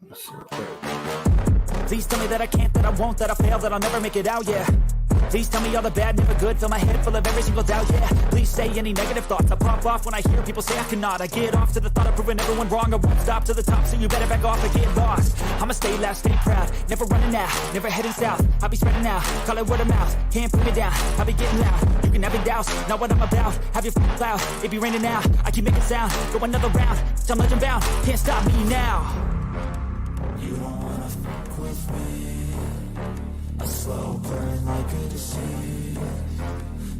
Please tell me that I can't, that I won't, that I fail, that I'll never make it out, yeah. Please tell me all the bad, never good, fill my head full of every single doubt, yeah. Please say any negative thoughts, I pop off when I hear people say I cannot. I get off to the thought of proving everyone wrong, I won't stop to the top, so you better back off and get lost. I'ma stay loud, stay proud, never running out, never heading south. I'll be spreading out, call it word of mouth, can't put me down, I'll be getting loud. You can have your doubts, not what I'm about, have your cloud, it be raining out, I keep making sound, go another round, I'm legend bound, can't stop me now. You don't wanna fuck with me, a slow burn like a disease.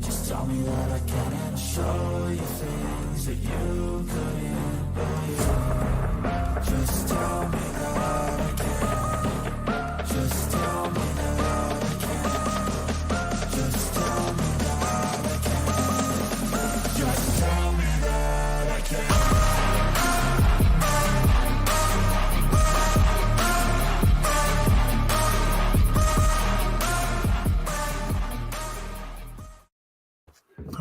Just tell me that I can and I'll show you things that you couldn't believe. Just tell me that I can. Just tell me that I can. Just tell me that I can. Just tell me that I can.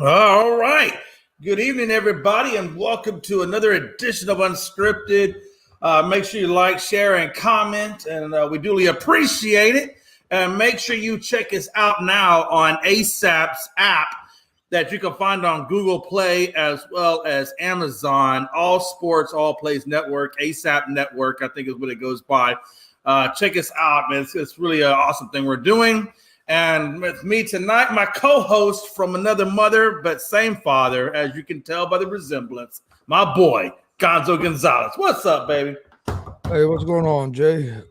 All right. Good evening, everybody, and welcome to another edition of Unscripted. Make sure you like, share, and comment, and we duly appreciate it. And make sure you check us out now on ASAP's app that you can find on Google Play as well as Amazon. All Sports, All Plays Network, ASAP Network, I think is what it goes by. Check us out, man. It's really an awesome thing we're doing. And with me tonight, my co-host from another mother, but same father, as you can tell by the resemblance, my boy, Gonzo Gonzalez. What's up, baby? Hey, what's going on, Jay?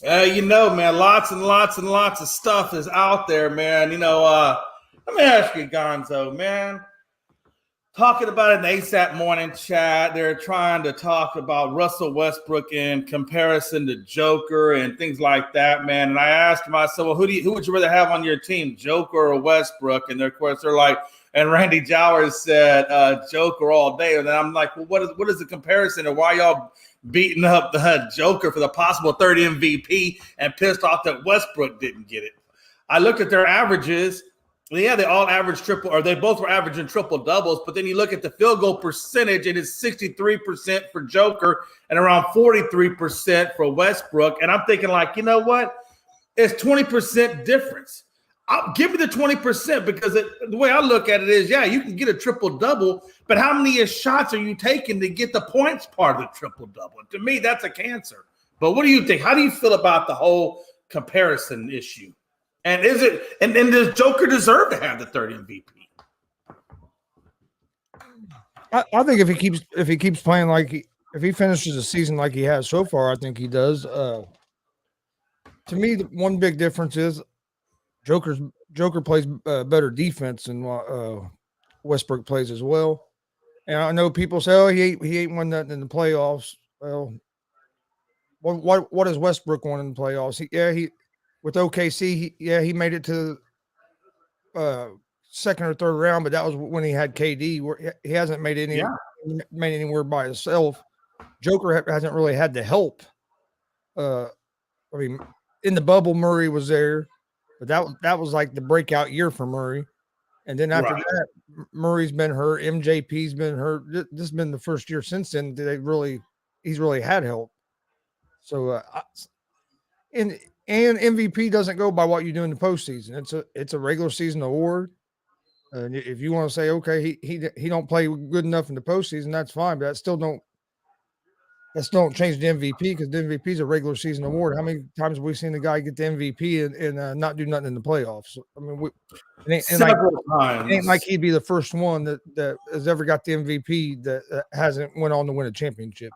You know, man, lots and lots and lots of stuff is out there, man. You know, let me ask you, Gonzo, man. Talking about it in the ASAP morning chat, they're trying to talk about Russell Westbrook in comparison to Joker and things like that, man. And I asked myself, well, who would you rather have on your team, Joker or Westbrook? And of course, they're like, and Randy Jowers said Joker all day. And then I'm like, well, what is the comparison, and why y'all beating up the Joker for the possible third MVP and pissed off that Westbrook didn't get it? I looked at their averages. Yeah, they all averaged triple, or they both were averaging triple doubles. But then you look at the field goal percentage, and it's 63% for Joker and around 43% for Westbrook. And I'm thinking, like, you know what? It's 20% difference. I'll give me the 20% because the way I look at it is, yeah, you can get a triple double, but how many shots are you taking to get the points part of the triple double? To me, that's a cancer. But what do you think? How do you feel about the whole comparison issue? And is it and does Joker deserve to have the third MVP? I think if he keeps playing if he finishes the season like he has so far, I think he does. To me, the one big difference is Joker plays better defense than Westbrook plays as well. And I know people say, "Oh, he ain't won nothing in the playoffs." Well, what has Westbrook won in the playoffs? He with OKC, he made it to second or third round, but that was when he had KD. Where he hasn't made anywhere by himself. Joker hasn't really had the help. I mean, in the bubble, Murray was there, but that was like the breakout year for Murray. And then after that, Murray's been hurt, MJP's been hurt. This has been the first year since then that he's really had help. So, and MVP doesn't go by what you do in the postseason. It's a regular season award. And if you want to say, okay, he don't play good enough in the postseason, that's fine. But that still don't change the MVP, because the MVP is a regular season award. How many times have we seen the guy get the MVP and not do nothing in the playoffs? I mean, it ain't like he'd be the first one that has ever got the MVP that hasn't went on to win a championship.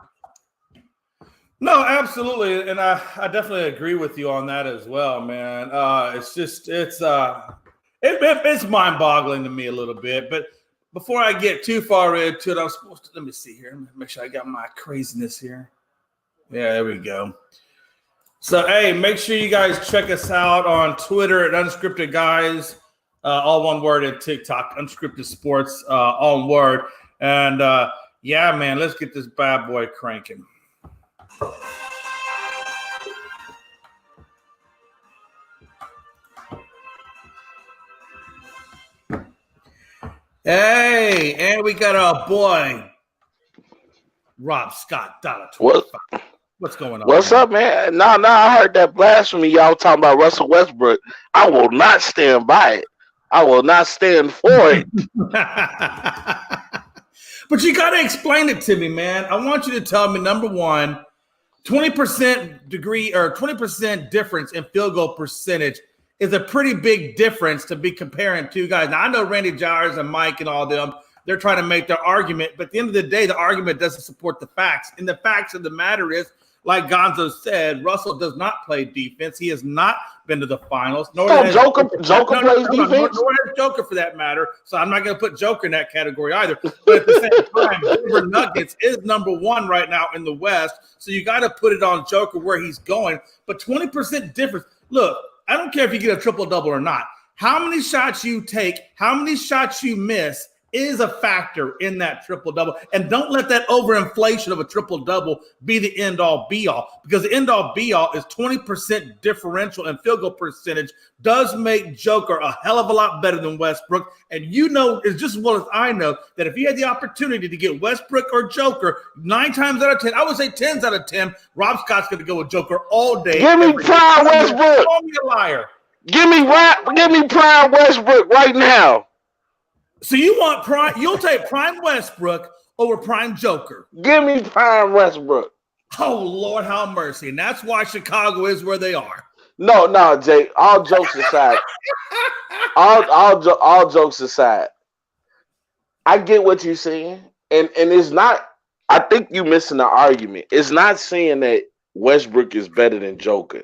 No, absolutely, and I definitely agree with you on that as well, man. It's mind-boggling to me a little bit. But before I get too far into it, let me see here. Make sure I got my craziness here. Yeah, there we go. So, hey, make sure you guys check us out on Twitter at Unscripted Guys, all one word, and TikTok, Unscripted Sports, all one word. And yeah, man, let's get this bad boy cranking. Hey, and we got our boy Rob Scott, What? What's going on? What's up, man? No, I heard that blasphemy y'all talking about Russell Westbrook. I will not stand by it. I will not stand for it. But you got to explain it to me, man. I want you to tell me, number one, 20% degree or 20% difference in field goal percentage is a pretty big difference to be comparing two guys. Now, I know Randy Jowers and Mike and all them, they're trying to make their argument, but at the end of the day, the argument doesn't support the facts. And the facts of the matter is, like Gonzo said, Russell does not play defense. He has not been to the finals. Joker plays defense. Nor has Joker for that matter. So I'm not going to put Joker in that category either. But at the same time, Denver Nuggets is number one right now in the West. So you got to put it on Joker where he's going. But 20% difference. Look, I don't care if you get a triple-double or not. How many shots you take, how many shots you miss is a factor in that triple-double. And don't let that overinflation of a triple-double be the end-all, be-all. Because the end-all, be-all is 20% differential in field goal percentage does make Joker a hell of a lot better than Westbrook. And you know as just as well as I know that if you had the opportunity to get Westbrook or Joker 9 times out of 10, I would say 10s out of 10, Rob Scott's going to go with Joker all day. Give me prime Westbrook. Call me a liar. Give me prime Westbrook right now. So you want prime? You'll take prime Westbrook over prime Joker. Give me prime Westbrook. Oh Lord, have mercy! And that's why Chicago is where they are. No, Jay. All jokes aside, all jokes aside, I get what you're saying, and it's not. I think you're missing the argument. It's not saying that Westbrook is better than Joker.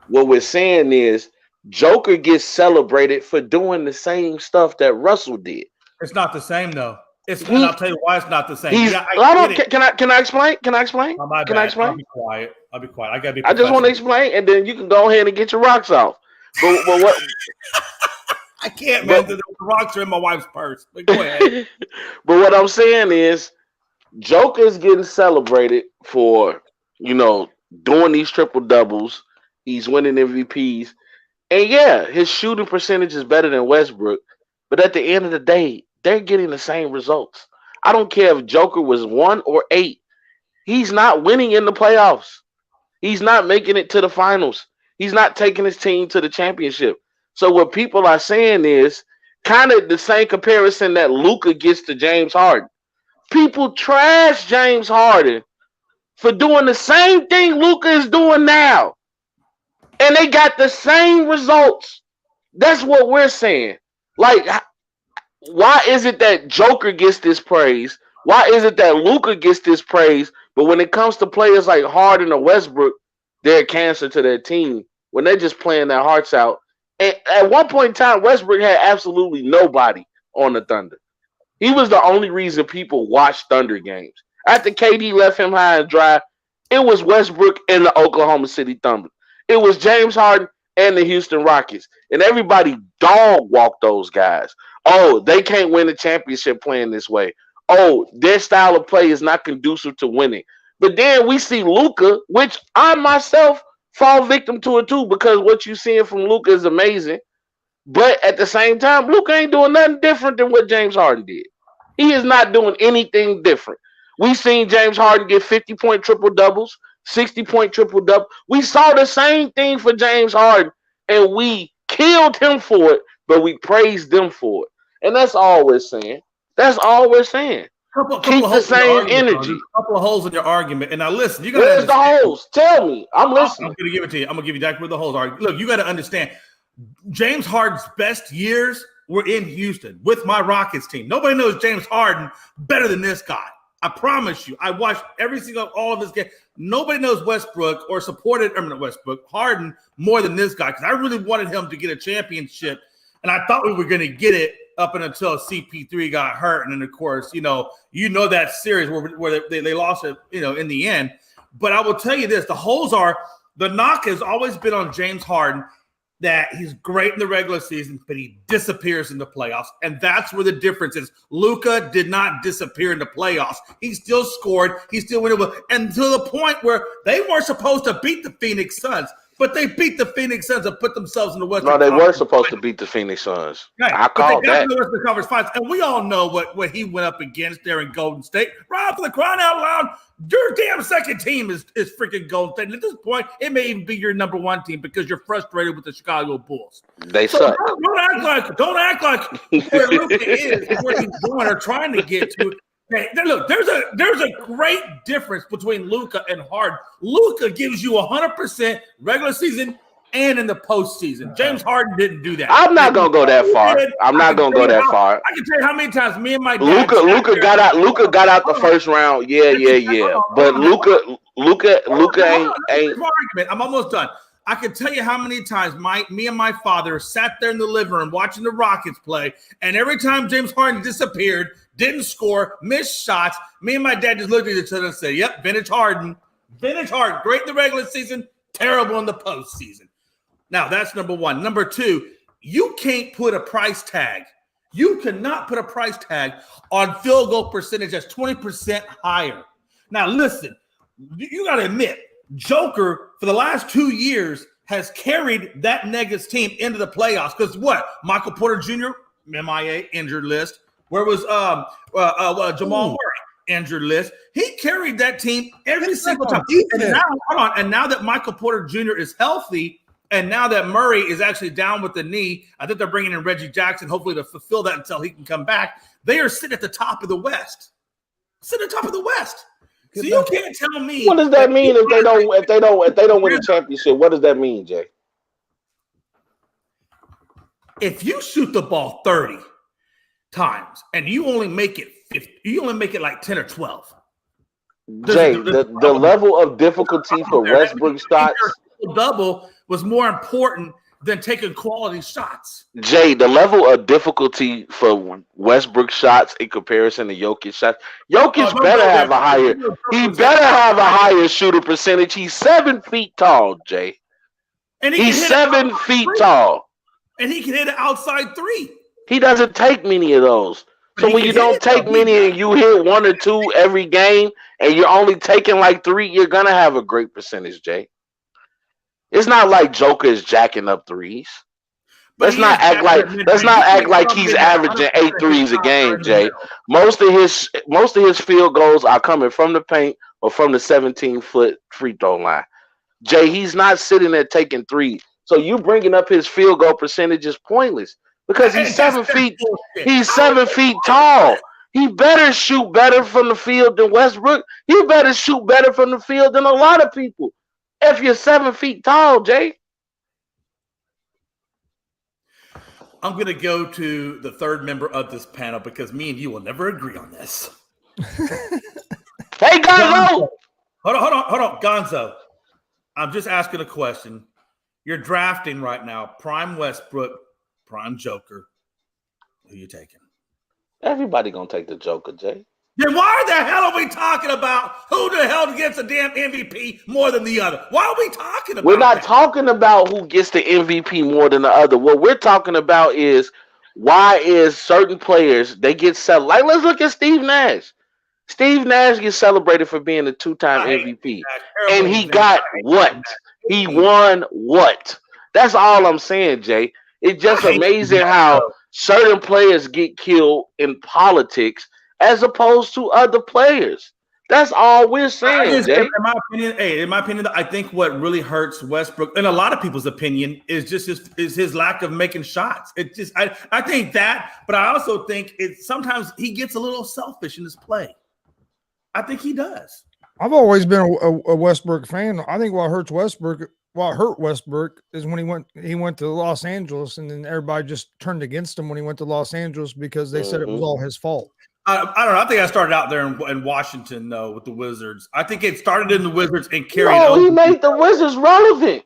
What we're saying is, Joker gets celebrated for doing the same stuff that Russell did. It's not the same though. And I'll tell you why it's not the same. Can I explain? Can I explain? Oh, can I explain? I'll be quiet. I gotta be. I just want to explain, and then you can go ahead and get your rocks off. But what? I can't, man. The rocks are in my wife's purse. But go ahead. But what I'm saying is, Joker's getting celebrated for doing these triple doubles. He's winning MVPs. And yeah, his shooting percentage is better than Westbrook, but at the end of the day, they're getting the same results. I don't care if Joker was 1 or 8. He's not winning in the playoffs. He's not making it to the finals. He's not taking his team to the championship. So what people are saying is kind of the same comparison that Luka gets to James Harden. People trash James Harden for doing the same thing Luka is doing now. And they got the same results. That's what we're saying. Like, why is it that Joker gets this praise? Why is it that Luka gets this praise? But when it comes to players like Harden or Westbrook, they're a cancer to their team when they're just playing their hearts out. And at one point in time, Westbrook had absolutely nobody on the Thunder. He was the only reason people watched Thunder games. After KD left him high and dry, it was Westbrook and the Oklahoma City Thunder. It was James Harden and the Houston Rockets. And everybody dog-walked those guys. Oh, they can't win a championship playing this way. Oh, their style of play is not conducive to winning. But then we see Luka, which I myself fall victim to it too, because what you're seeing from Luka is amazing. But at the same time, Luka ain't doing nothing different than what James Harden did. He is not doing anything different. We seen James Harden get 50-point triple-doubles, 60-point triple-double. We saw the same thing for James Harden, and we killed him for it, but we praised them for it. And that's all we're saying. That's all we're saying. Keep the same energy. A couple of holes in your argument. And now listen, you got Where's the holes? Tell me. I'm listening. I'm going to give it to you. I'm going to give you exactly where the holes are. Look, you got to understand, James Harden's best years were in Houston with my Rockets team. Nobody knows James Harden better than this guy. I promise you. I watched all of his games. Nobody knows Westbrook or supported Harden more than this guy, because I really wanted him to get a championship, and I thought we were going to get it up until CP3 got hurt, and then of course, you know that series where they lost it, in the end. But I will tell you this: the holes are, the knock has always been on James Harden, that he's great in the regular season, but he disappears in the playoffs. And that's where the difference is. Luka did not disappear in the playoffs. He still scored. He still went over. And to the point where they weren't supposed to beat the Phoenix Suns. but they beat the Phoenix Suns and put themselves in the Western No, they Conference. were supposed to beat the Phoenix Suns. Right. I called but they got that. the Western Conference Finals, and we all know what he went up against there in Golden State. Right for the crying out loud, your damn second team is freaking Golden State. And at this point, it may even be your number one team because you're frustrated with the Chicago Bulls. They suck. Don't act like where Luka is, where he's going or trying to get to. Hey, look, there's a great difference between Luka and Harden. Luka gives you 100% regular season and in the postseason. James Harden didn't do that. I'm not gonna go that far. I'm not gonna go that far. I can tell you how many times me and my dad. Luka got out. Luka got out the first round. Yeah. But Luka ain't. I'm almost done. I can tell you how many times me and my father sat there in the living room watching the Rockets play, and every time James Harden disappeared, didn't score, missed shots, me and my dad just looked at each other and said, "Yep, vintage Harden. Vintage Harden. Great in the regular season, terrible in the postseason." Now, that's number one. Number two, you can't put a price tag. You cannot put a price tag on field goal percentage that's 20% higher. Now, listen, you got to admit, Joker, for the last 2 years, has carried that Nuggets team into the playoffs. Because what? Michael Porter Jr., MIA, injured list. Where was Jamal Murray, injured list? He carried that team every single time. And now that Michael Porter Jr. is healthy, and now that Murray is actually down with the knee, I think they're bringing in Reggie Jackson, hopefully to fulfill that until he can come back. They are sitting at the top of the West. So you can't tell me. What does that mean if they don't win a championship? What does that mean, Jay? If you shoot the ball 30 times and you only make it 50, you only make it like 10 or 12. Jay, the level of difficulty for Westbrook shots. Double was more important than taking quality shots. Jay, the level of difficulty for Westbrook shots in comparison to Jokic shots. Jokic better have a higher. He better have a higher shooter percentage. He's 7 feet tall, Jay. And he's 7 feet tall. And he can hit an outside three. He doesn't take many of those. So when you don't take many and you hit 1 or 2 every game, and you're only taking like 3, you're gonna have a great percentage, Jay. It's not like Joker is jacking up threes. Let's not act like he's averaging 8 threes a game, Jay. Most of his field goals are coming from the paint or from the 17-foot free throw line. Jay, he's not sitting there taking threes. So you bringing up his field goal percentage is pointless because he's 7 feet. He's 7 feet tall. He better shoot better from the field than Westbrook. He better shoot better from the field than a lot of people. If you're 7 feet tall, Jay. I'm going to go to the third member of this panel because me and you will never agree on this. Hey, Gonzo! Hold on. Gonzo, I'm just asking a question. You're drafting right now, prime Westbrook, prime Joker. Who you taking? Everybody going to take the Joker, Jay. Then why the hell are we talking about who the hell gets a damn MVP more than the other? Why are we talking about We're not talking about who gets the MVP more than the other. What we're talking about is why is certain players, they get celebrated. Like, let's look at Steve Nash. Steve Nash gets celebrated for being a 2-time MVP. And he got what? He won what? That's all I'm saying, Jay. It's just amazing how certain players get killed in politics as opposed to other players. That's all we're saying, Jay. In my opinion, I think what really hurts Westbrook, in a lot of people's opinion, is just his lack of making shots. It just I think that, but I also think sometimes he gets a little selfish in his play. I think he does. I've always been a Westbrook fan. I think what hurt Westbrook is when he went to Los Angeles, and then everybody just turned against him when he went to Los Angeles because they said it was all his fault. I don't know. I think I started out there in Washington, though, with the Wizards. I think it started in the Wizards and carried over. He made the Wizards relevant.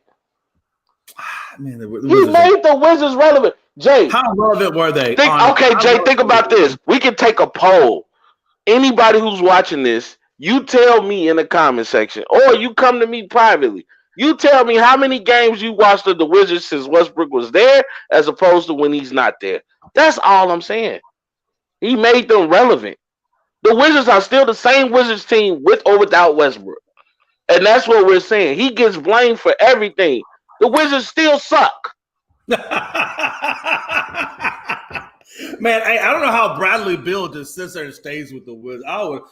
Man, he made the Wizards relevant. Jay, how relevant were they? Jay, think about this. We can take a poll. Anybody who's watching this, you tell me in the comment section, or you come to me privately. You tell me how many games you watched of the Wizards since Westbrook was there as opposed to when he's not there. That's all I'm saying. He made them relevant. The Wizards are still the same Wizards team with or without Westbrook. And that's what we're saying. He gets blamed for everything. The Wizards still suck. Man, I don't know how Bradley Beal just sits there and stays with the Wizards.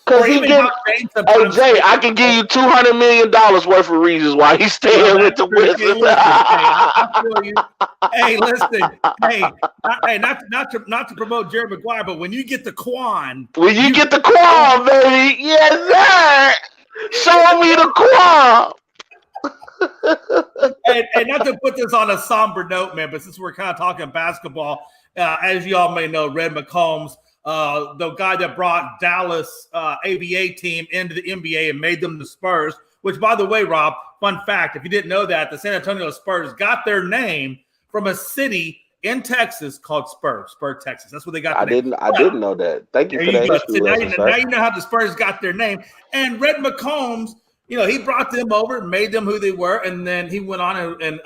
Because he get. Hey Jay, I can give you $200 million worth of reasons why he's staying with the Wizards. Hey, listen. Hey, not to promote Jerry Maguire, but when you get the Quan, get the Quan, baby, yes sir. Show me the Quan. and not to put this on a somber note, man, but since we're kind of talking basketball, as you all may know, Red McCombs, the guy that brought Dallas ABA team into the NBA and made them the Spurs, which, by the way, Rob, fun fact, if you didn't know that, the San Antonio Spurs got their name from a city in Texas called Spur, Texas. That's what they got. I didn't know that. Thank you for that. So now you know how the Spurs got their name. And Red McCombs, he brought them over, made them who they were, and then he went on and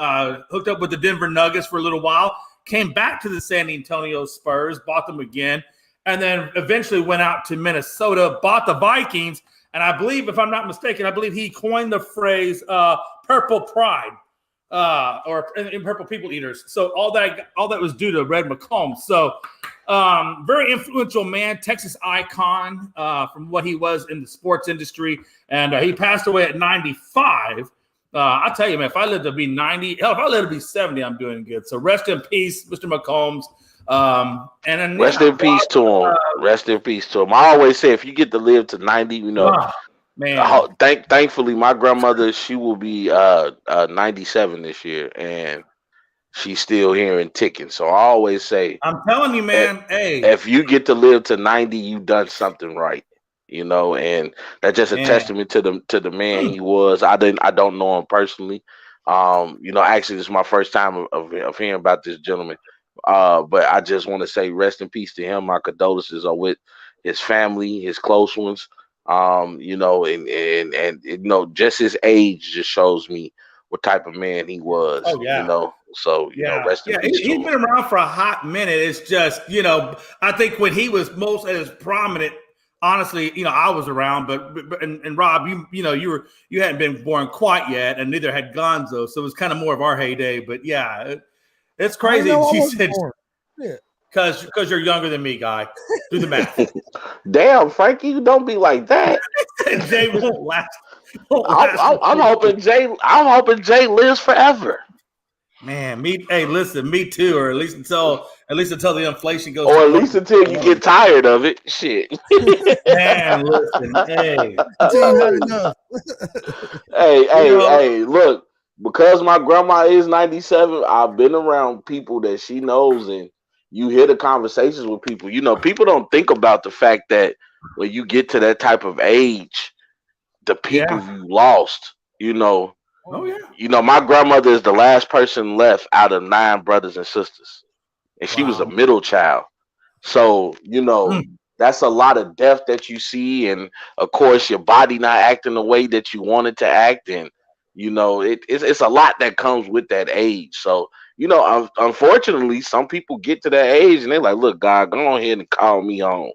hooked up with the Denver Nuggets for a little while, came back to the San Antonio Spurs, bought them again, and then eventually went out to Minnesota, bought the Vikings, and I believe, if I'm not mistaken, he coined the phrase "purple pride" or "purple people eaters." So all that was due to Red McCombs. So very influential man, Texas icon from what he was in the sports industry, and he passed away at 95. I tell you, man, if I live to be 90, hell, if I live to be 70, I'm doing good. So rest in peace, Mr. McCombs. And then rest in peace to him. Rest in peace to him. I always say, if you get to live to 90, man. Thankfully, my grandmother, she will be 97 this year, and she's still here and ticking. So I always say, I'm telling you, man, if you get to live to 90, you've done something right. And that's just a testament to the man he was. I don't know him personally. Actually, this is my first time of hearing about this gentleman. But I just want to say rest in peace to him. My condolences are with his family, his close ones. And just his age just shows me what type of man he was. Oh, yeah. Rest in peace. He's been around for a hot minute. It's just, I think when he was most as prominent, honestly, I was around, but Rob, you hadn't been born quite yet, and neither had Gonzo, so it was kind of more of our heyday. But yeah, it's crazy. She said, because you're younger than me, guy. Do the math. Damn, Frankie, you don't be like that. Jay won't last. I'm hoping Jay lives forever. Man, me too, or at least until the inflation goes. Or at least until you get tired of it. Shit. Man, listen, hey. Hey, look, because my grandma is 97, I've been around people that she knows, and you hear the conversations with people. People don't think about the fact that when you get to that type of age, the people you lost, Oh yeah. My grandmother is the last person left out of 9 brothers and sisters, and she was a middle child. So that's a lot of death that you see, and of course your body not acting the way that you want it to act, and it's a lot that comes with that age. So unfortunately, some people get to that age and they're like, "Look, God, go ahead and call me home."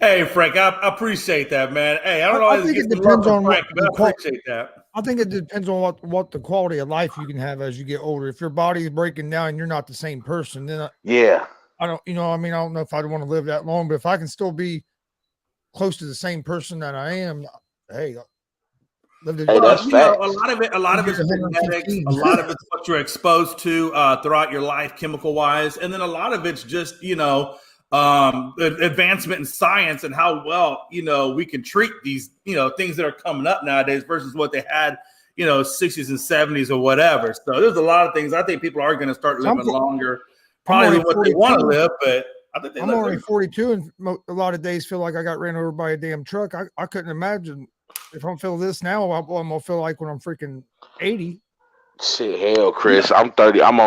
Hey, Frank, I appreciate that, man. Hey, I don't know. I think it depends on Frank, but I appreciate that. I think it depends on what the quality of life you can have as you get older. If your body's breaking down and you're not the same person, then I don't know if I'd want to live that long, but if I can still be close to the same person that I am, hey, that's facts. A lot of it's genetics. A lot of it's what you're exposed to throughout your life, chemical wise, and then a lot of it's just advancement in science and how well we can treat these things that are coming up nowadays versus what they had 60s and 70s or whatever. So there's a lot of things. I think people are going to start living longer, probably than what they want to live, but I think I'm only 42 and a lot of days feel like I got ran over by a damn truck. I couldn't imagine if I'm feeling this now, I'm gonna feel like when I'm freaking 80. Shit, hell, Chris, I'm 30. I'm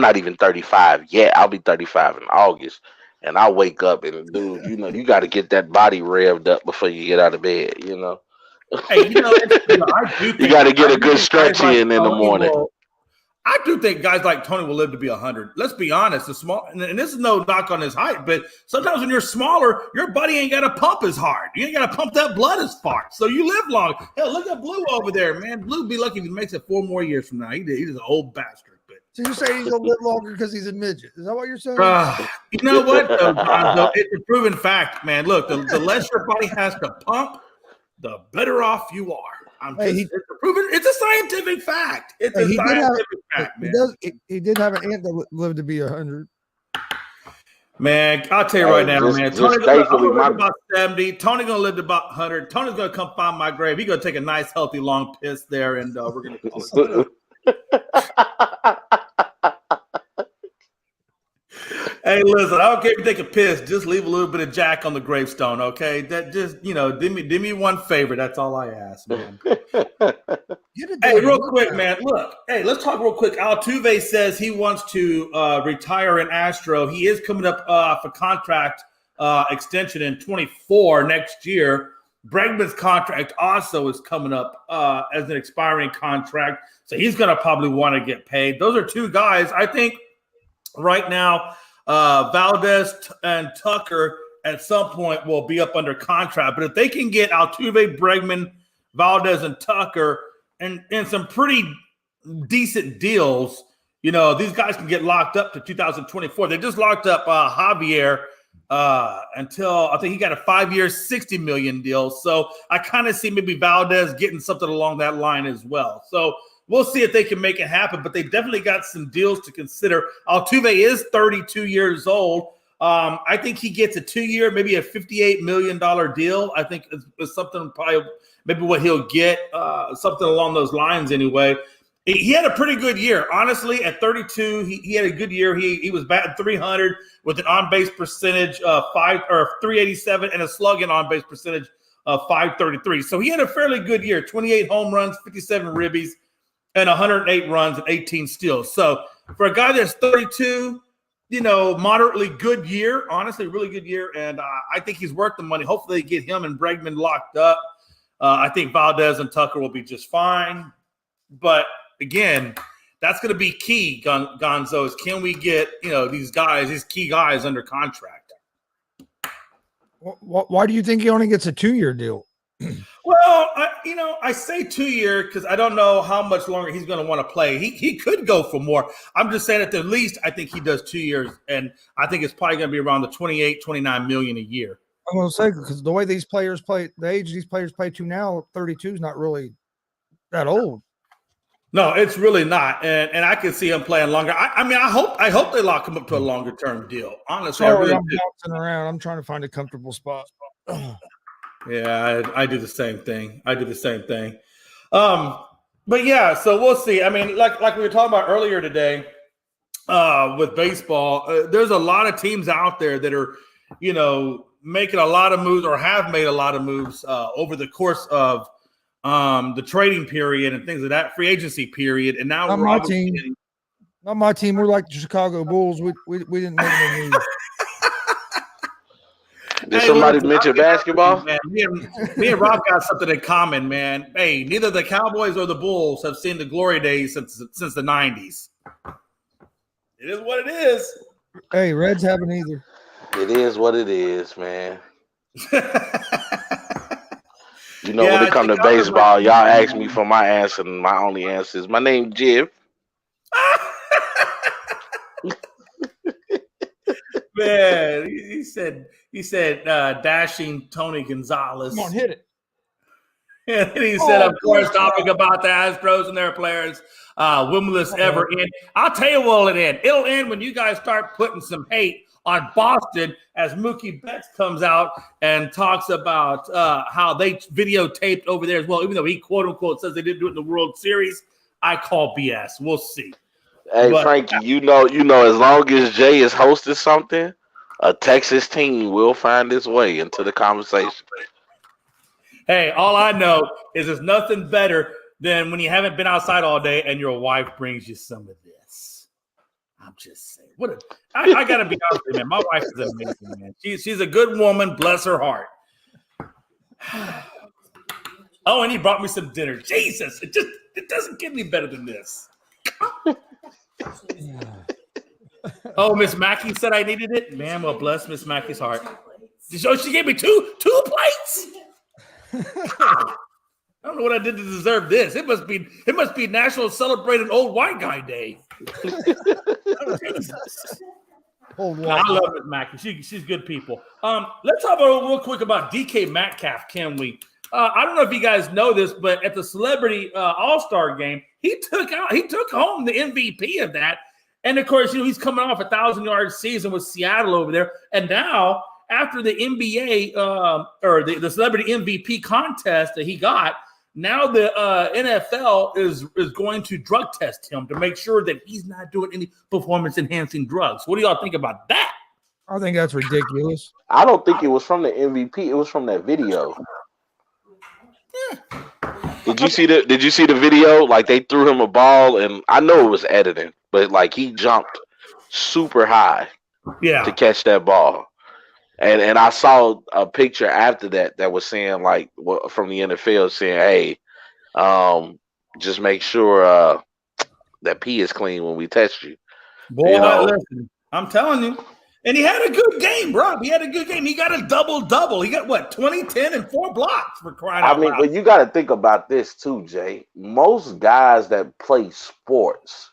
not even 35 yet. I'll be 35 in August. And I wake up and, dude, you got to get that body revved up before you get out of bed, Hey, I do you got to get a good stretch in the morning. I do think guys like Tony will live to be 100. Let's be honest. The small, and this is no knock on his height, but sometimes when you're smaller, your body ain't got to pump as hard. You ain't got to pump that blood as far. So you live long. Hell, look at Blue over there, man. Blue be lucky if he makes it 4 more years from now. He's an old bastard. But so you're saying he's gonna live longer because he's a midget? Is that what you're saying? You know what, though, Gonzo? It's a proven fact, man. Look, the less your body has to pump, the better off you are. It's proven. It's a scientific fact. It's a scientific fact, man. He did have an aunt that lived to be 100. Man, I'll tell you right now, man. Tony's gonna live about 70. Tony's gonna live to about 100. Tony's gonna come find my grave. He's gonna take a nice, healthy, long piss there, and we're gonna call it. Hey, listen, I don't care if you take a piss. Just leave a little bit of Jack on the gravestone, okay? That just, do me one favor. That's all I ask, man. Hey, real quick, man. Look, hey, let's talk real quick. Altuve says he wants to retire in Astro. He is coming up for contract extension in 24 next year. Bregman's contract also is coming up as an expiring contract, so he's going to probably want to get paid. Those are two guys, I think, right now. Valdez and Tucker at some point will be up under contract, but if they can get Altuve, Bregman, Valdez, and Tucker and some pretty decent deals, these guys can get locked up to 2024. They just locked up Javier until I think he got a 5-year, $60 million deal. So I kind of see maybe Valdez getting something along that line as well. So we'll see if they can make it happen, but they definitely got some deals to consider. Altuve is 32 years old. I think he gets a 2-year, maybe a $58 million deal. I think it's something probably maybe what he'll get, something along those lines anyway. He had a pretty good year. Honestly, at 32, he had a good year. He was batting 300 with an on-base percentage of 387 and a slugging on-base percentage of 533. So he had a fairly good year, 28 home runs, 57 ribbies, and 108 runs and 18 steals. So for a guy that's 32, moderately good year, honestly, really good year. And I think he's worth the money. Hopefully they get him and Bregman locked up. I think Valdez and Tucker will be just fine. But again, that's going to be key, Gonzo, is can we get, these key guys under contract? Why do you think he only gets a 2-year deal? Well, I say 2-year because I don't know how much longer he's going to want to play. He could go for more. I'm just saying at the least, I think he does 2 years, and I think it's probably going to be around the 28, 29 million a year. I'm going to say, because the way these players play, the age these players play to now, 32 is not really that old. No, it's really not, and I can see him playing longer. I hope they lock him up to a longer term deal. Honestly, I'm bouncing around. I'm trying to find a comfortable spot. Yeah, I do the same thing. But yeah, so we'll see. I mean, like we were talking about earlier today with baseball, there's a lot of teams out there that are, making a lot of moves or have made a lot of moves over the course of the trading period and things of that free agency period. And now not my team. We're like the Chicago Bulls. We didn't make any moves. Did somebody mention basketball? Man, me and Rob got something in common, man. Hey, neither the Cowboys or the Bulls have seen the glory days since the 90s. It is what it is. Hey, Reds haven't either. It is what it is, man. When it comes to baseball, y'all ask me for my answer, and my only answer is my name, Jiv. Man, he said dashing Tony Gonzalez. Come on, hit it. And he said, of course, talking about the Astros and their players, winless ever end. I'll tell you what it'll end. It'll end when you guys start putting some hate on Boston as Mookie Betts comes out and talks about how they videotaped over there as well, even though he quote unquote says they didn't do it in the World Series. I call BS. We'll see. Hey, Frankie, you know, as long as Jay is hosting something, a Texas team will find its way into the conversation. Hey, all I know is there's nothing better than when you haven't been outside all day and your wife brings you some of this. I'm just saying. I got to be honest with you, man. My wife is amazing, man. She's a good woman. Bless her heart. Oh, and he brought me some dinner. Jesus, it doesn't get any better than this. Oh, Miss Mackey said I needed it. Man, well, bless Miss Mackey's heart. So she gave me two plates. I don't know what I did to deserve this. It must be National Celebrated Old White Guy Day. Old No, I love Miss Mackey. She's good people. Let's talk real quick about DK Metcalf, can we? I don't know if you guys know this, but at the Celebrity All-Star game, he took home the MVP of that. And of course, he's coming off a 1,000-yard season with Seattle over there. And now, after the NBA or the Celebrity MVP contest that he got, now the NFL is going to drug test him to make sure that he's not doing any performance-enhancing drugs. What do y'all think about that? I think that's ridiculous. I don't think it was from the MVP. It was from that video. Yeah. Did you see the video? Like they threw him a ball, and I know it was editing, but like he jumped super high to catch that ball. And I saw a picture after that was saying like from the NFL saying, hey, just make sure that pee is clean when we test you. Boy, listen, I'm telling you. And he had a good game, bro. He had a good game. He got a double-double. He got, what, 20, 10, and 4 blocks for crying out loud. But you got to think about this too, Jay. Most guys that play sports,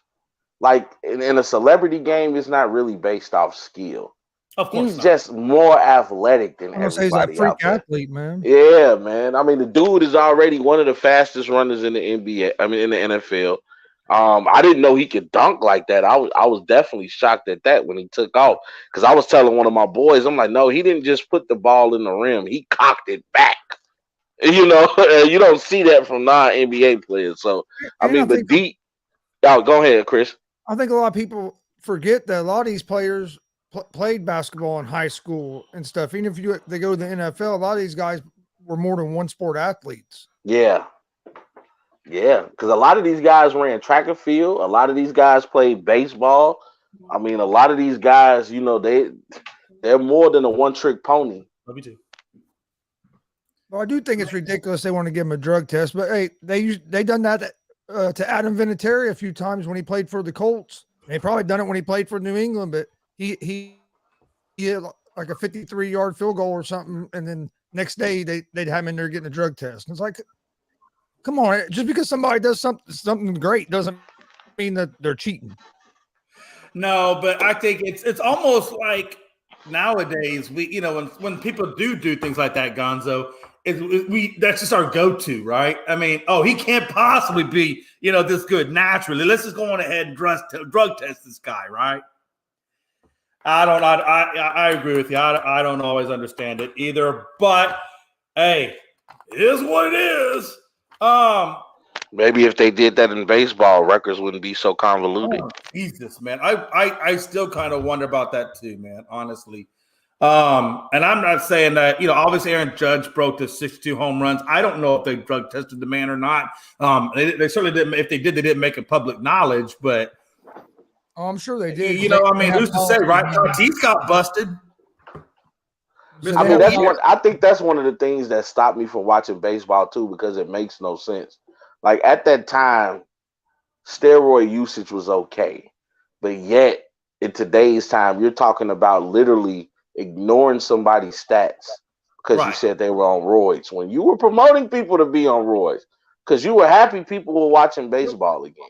like in a celebrity game, it's not really based off skill. Of course he's just more athletic than everybody he's a freak out there. athlete, man. Yeah, man. I mean, the dude is already one of the fastest runners in the NBA. I mean, in the NFL. I didn't know he could dunk like that. I was definitely shocked at that when he took off, because I was telling one of my boys, I'm like, no, he didn't just put the ball in the rim. He cocked it back. You know, you don't see that from non-NBA players. So, go ahead, Chris. I think a lot of people forget that a lot of these players played basketball in high school and stuff. Even if they go to the NFL, a lot of these guys were more than one sport athletes. Yeah. Yeah, because a lot of these guys ran track and field. A lot of these guys played baseball. I mean, a lot of these guys, you know, they're more than a one-trick pony. Love you too. Well, I do think it's ridiculous they want to give him a drug test, but hey, they done that to Adam Vinatieri a few times when he played for the Colts. They probably done it when he played for New England, but he had like a 53-yard field goal or something, and then next day they'd have him in there getting a drug test. And it's like, come on, just because somebody does something great doesn't mean that they're cheating. No, but I think it's almost like nowadays when people do things like that, Gonzo, that's just our go-to, right? I mean, he can't possibly be this good naturally. Let's just go on ahead and drug test this guy, right? I agree with you. I don't always understand it either, but hey, it is what it is. Maybe if they did that in baseball, records wouldn't be so convoluted. Jesus, man. I still kind of wonder about that too, man, honestly. And I'm not saying that, obviously Aaron Judge broke the 62 home runs. I don't know if they drug tested the man or not. They certainly didn't. If they did, they didn't make it public knowledge, but I'm sure they did. Who's to say, right? Tatis got busted. I think that's one of the things that stopped me from watching baseball too, because it makes no sense. Like at that time, steroid usage was okay, but yet in today's time, you're talking about literally ignoring somebody's stats because you said they were on roids when you were promoting people to be on roids because you were happy people were watching baseball again.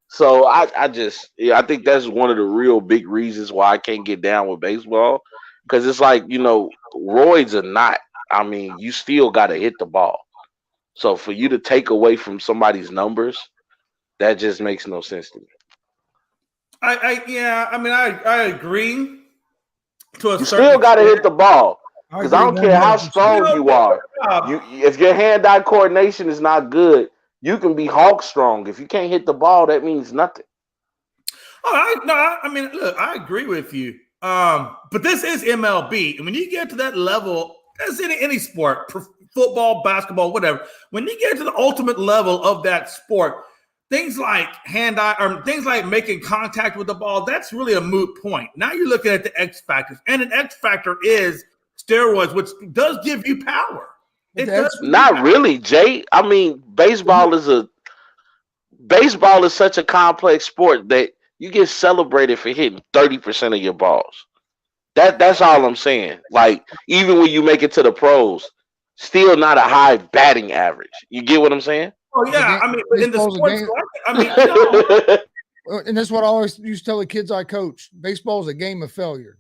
So I think that's one of the real big reasons why I can't get down with baseball. Because it's like, roids are not. I mean, you still got to hit the ball. So for you to take away from somebody's numbers, that just makes no sense to me. I agree. You still got to hit the ball. Because I don't care how strong you are. If your hand-eye coordination is not good, you can be Hulk strong. If you can't hit the ball, that means nothing. Look, I agree with you. But this is MLB. And when you get to that level, as any sport, football, basketball, whatever, when you get to the ultimate level of that sport, things like hand-eye or things like making contact with the ball, that's really a moot point. Now you're looking at the X factors. And an X factor is steroids, which does give you power. Not really, Jay. I mean, baseball is such a complex sport that You get celebrated for hitting 30% of your balls. That's all I'm saying. Like, even when you make it to the pros, still not a high batting average. You get what I'm saying? Oh yeah, I mean, in the Baseball's a sports, game. I mean, no. And that's what I always used to tell the kids I coach. Baseball is a game of failure.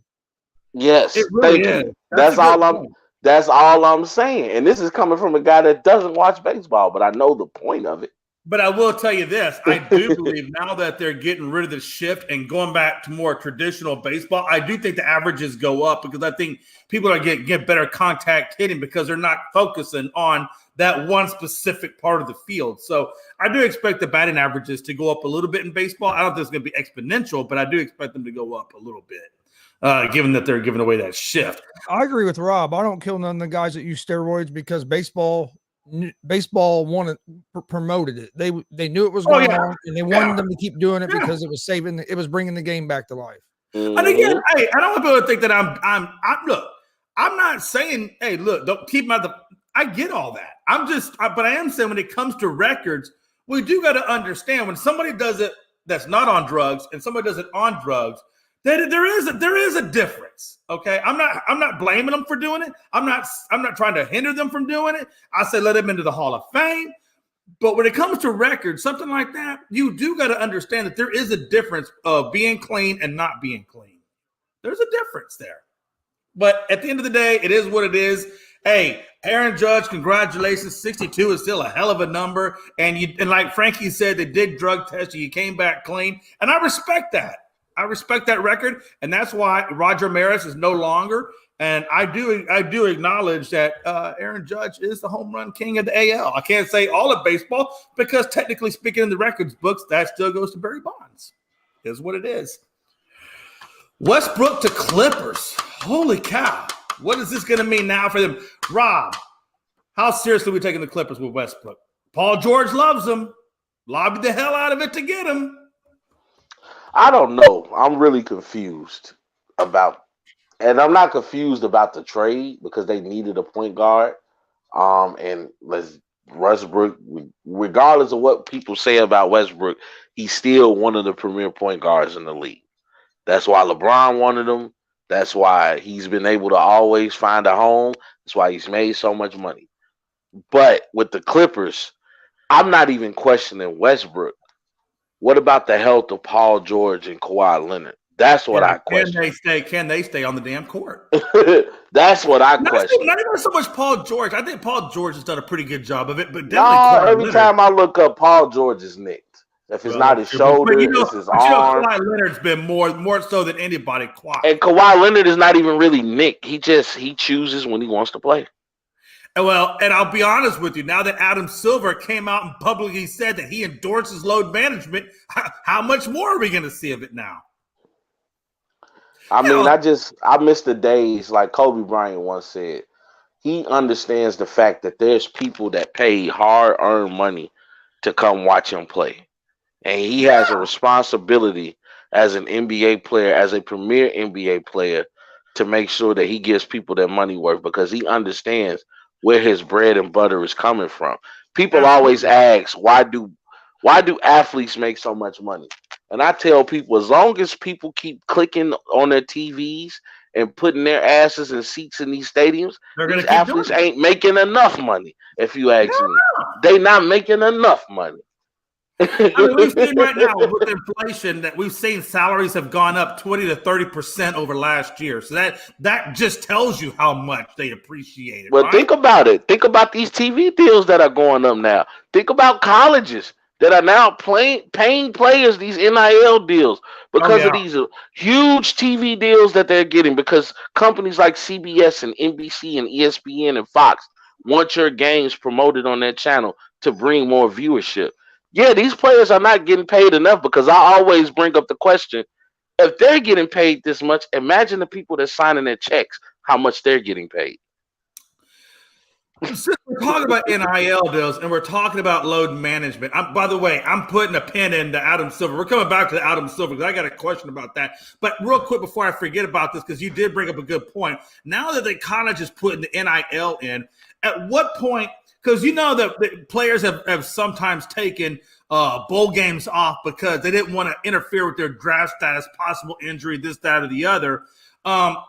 Yes, It really thank is. you. That's a good point. That's all I'm saying. And this is coming from a guy that doesn't watch baseball, but I know the point of it. But I will tell you this: I do believe now that they're getting rid of the shift and going back to more traditional baseball, I do think the averages go up because I think people are get better contact hitting because they're not focusing on that one specific part of the field. So I do expect the batting averages to go up a little bit in baseball. I don't think it's going to be exponential, but I do expect them to go up a little bit, given that they're giving away that shift. I agree with Rob. I don't kill none of the guys that use steroids because baseball wanted promoted it. They knew it was going on, and they wanted them to keep doing it because it was bringing the game back to life. And again, hey, I don't want people to think that I'm look. I'm not saying, hey, look, don't keep my. I get all that. But I am saying when it comes to records, we do got to understand when somebody does it that's not on drugs and somebody does it on drugs, that there is a difference. Okay, I'm not blaming them for doing it. I'm not trying to hinder them from doing it. I say let them into the Hall of Fame. But when it comes to records, something like that, you do got to understand that there is a difference of being clean and not being clean. There's a difference there. But at the end of the day, it is what it is. Hey, Aaron Judge, congratulations. 62 is still a hell of a number. And like Frankie said, they did drug test you. You came back clean. And I respect that. I respect that record. And that's why Roger Maris is no longer. And I do acknowledge that Aaron Judge is the home run king of the AL. I can't say all of baseball because technically speaking in the records books, that still goes to Barry Bonds. Is what it is. Westbrook to Clippers. Holy cow. What is this going to mean now for them? Rob, how seriously are we taking the Clippers with Westbrook? Paul George loves him. Lobbied the hell out of it to get him. I don't know. I'm really confused and I'm not confused about the trade because they needed a point guard. And Westbrook, regardless of what people say about Westbrook, he's still one of the premier point guards in the league. That's why LeBron wanted him. That's why he's been able to always find a home. That's why he's made so much money. But with the Clippers, I'm not even questioning Westbrook. What about the health of Paul George and Kawhi Leonard? That's what I question. Can they stay on the damn court? That's what I question. Not even so much Paul George. I think Paul George has done a pretty good job of it. But every time I look up, Paul George is nicked. If it's not his shoulder, it's his arm. Kawhi Leonard's been more so than anybody. And Kawhi Leonard is not even really nicked. He chooses when he wants to play. Well, and I'll be honest with you. Now that Adam Silver came out and publicly said that he endorses load management, how much more are we going to see of it now? I miss the days like Kobe Bryant once said. He understands the fact that there's people that pay hard-earned money to come watch him play. And he has a responsibility as an NBA player, as a premier NBA player, to make sure that he gives people their money worth because he understands where his bread and butter is coming from. People always ask, why do athletes make so much money? And I tell people, as long as people keep clicking on their TVs and putting their asses in seats in these stadiums, these athletes ain't making enough money, if you ask me. They not making enough money. I mean, we've seen right now with inflation that we've seen salaries have gone up 20 to 30% over last year. So that just tells you how much they appreciate it. Well, think about it. Think about these TV deals that are going up now. Think about colleges that are now paying players these NIL deals because of these huge TV deals that they're getting because companies like CBS and NBC and ESPN and Fox want your games promoted on their channel to bring more viewership. Yeah, these players are not getting paid enough because I always bring up the question, if they're getting paid this much, imagine the people that's signing their checks, how much they're getting paid. Since we're talking about NIL deals and we're talking about load management, by the way, I'm putting a pin into Adam Silver. We're coming back to Adam Silver because I got a question about that. But real quick before I forget about this, because you did bring up a good point. Now that they kind of just putting the NIL in, at what point – because you know that the players have sometimes taken bowl games off because they didn't want to interfere with their draft status, possible injury, this, that, or the other.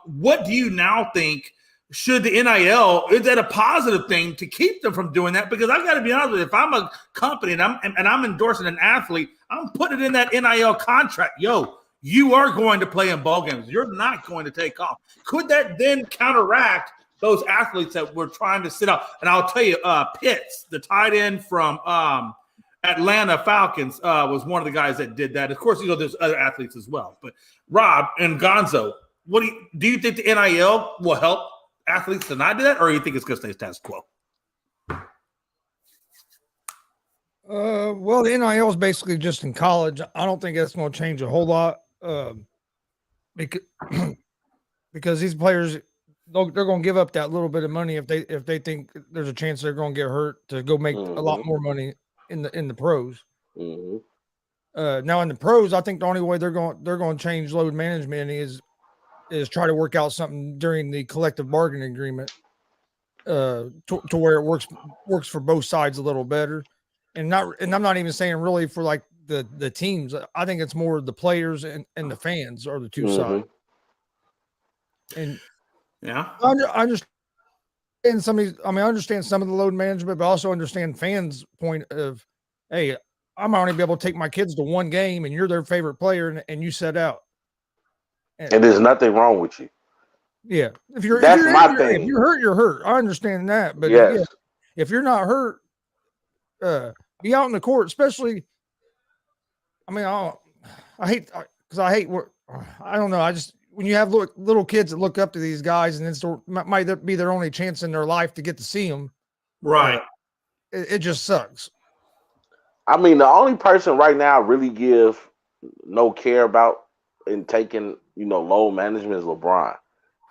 What do you now think? Should the NIL, is that a positive thing to keep them from doing that? Because I've got to be honest with you, if I'm a company and I'm endorsing an athlete, I'm putting it in that NIL contract. Yo, you are going to play in bowl games. You're not going to take off. Could that then counteract those athletes that were trying to sit out? And I'll tell you, Pitts, the tight end from Atlanta Falcons, was one of the guys that did that. Of course, there's other athletes as well. But Rob and Gonzo, do you think the NIL will help athletes to not do that, or you think it's going to stay status quo? Well, the NIL is basically just in college. I don't think that's going to change a whole lot, because these players, they're going to give up that little bit of money if they think there's a chance they're going to get hurt to go make a lot more money in the pros. Now in the pros, I think the only way they're going to change load management is try to work out something during the collective bargaining agreement to where it works for both sides a little better. And I'm not even saying really for like the teams. I think it's more the players and the fans are the two sides. And yeah, I understand I understand some of the load management, but also understand fans' point of, hey, I might only be able to take my kids to one game and you're their favorite player and you set out. And there's nothing wrong with you. Yeah. That's my thing. If you're hurt, you're hurt. I understand that. But yes. If you're not hurt, be out in the court, especially. I mean, I hate I don't know. When you have little kids that look up to these guys and it might be their only chance in their life to get to see them. Right. It just sucks. I mean, the only person right now I really give no care about in taking, load management is LeBron.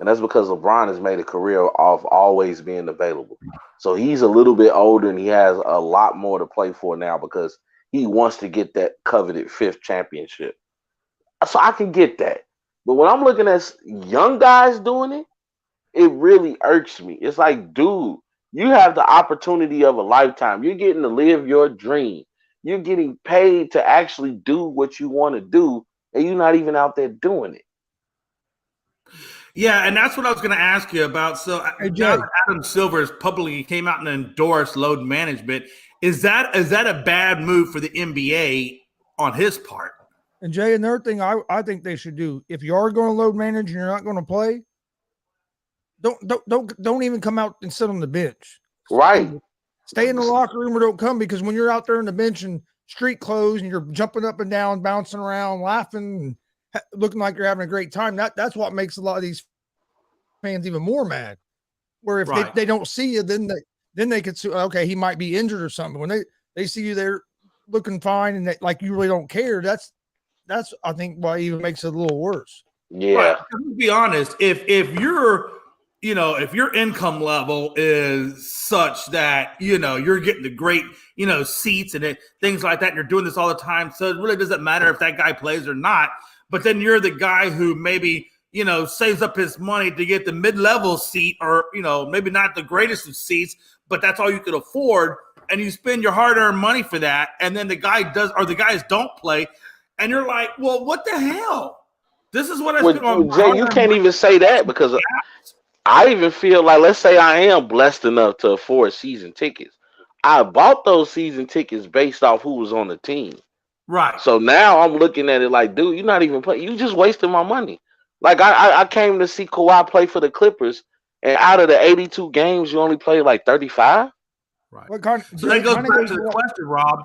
And that's because LeBron has made a career off always being available. So he's a little bit older and he has a lot more to play for now because he wants to get that coveted 5th championship. So I can get that. But when I'm looking at young guys doing it, it really irks me. It's like, dude, you have the opportunity of a lifetime. You're getting to live your dream. You're getting paid to actually do what you want to do, and you're not even out there doing it. Yeah, and that's what I was going to ask you about. So now that Adam Silver has publicly came out and endorsed load management, is that a bad move for the NBA on his part? And Jay, another thing I think they should do, if you are going to load manage and you're not going to play, don't even come out and sit on the bench. Right. Stay in the locker room or don't come, because when you're out there on the bench in street clothes and you're jumping up and down, bouncing around, laughing, and looking like you're having a great time, that's what makes a lot of these fans even more mad. Where if they don't see you, then they could say, okay, he might be injured or something. When they see you there looking fine and like you really don't care, that's I think why it even makes it a little worse. Yeah. Right. To be honest, if you're if your income level is such that, you're getting the great, seats and things like that, and you're doing this all the time, so it really doesn't matter if that guy plays or not. But then you're the guy who maybe, saves up his money to get the mid-level seat or, maybe not the greatest of seats, but that's all you could afford. And you spend your hard-earned money for that. And then the guys don't play. And you're like, well, what the hell? This is what I spent on. Jay, you can't even say that because I even feel like, let's say I am blessed enough to afford season tickets. I bought those season tickets based off who was on the team. Right. So now I'm looking at it like, dude, you're not even playing. You just wasting my money. Like I came to see Kawhi play for the Clippers, and out of the 82 games, you only played like 35. Right. So that goes back to the question, Rob.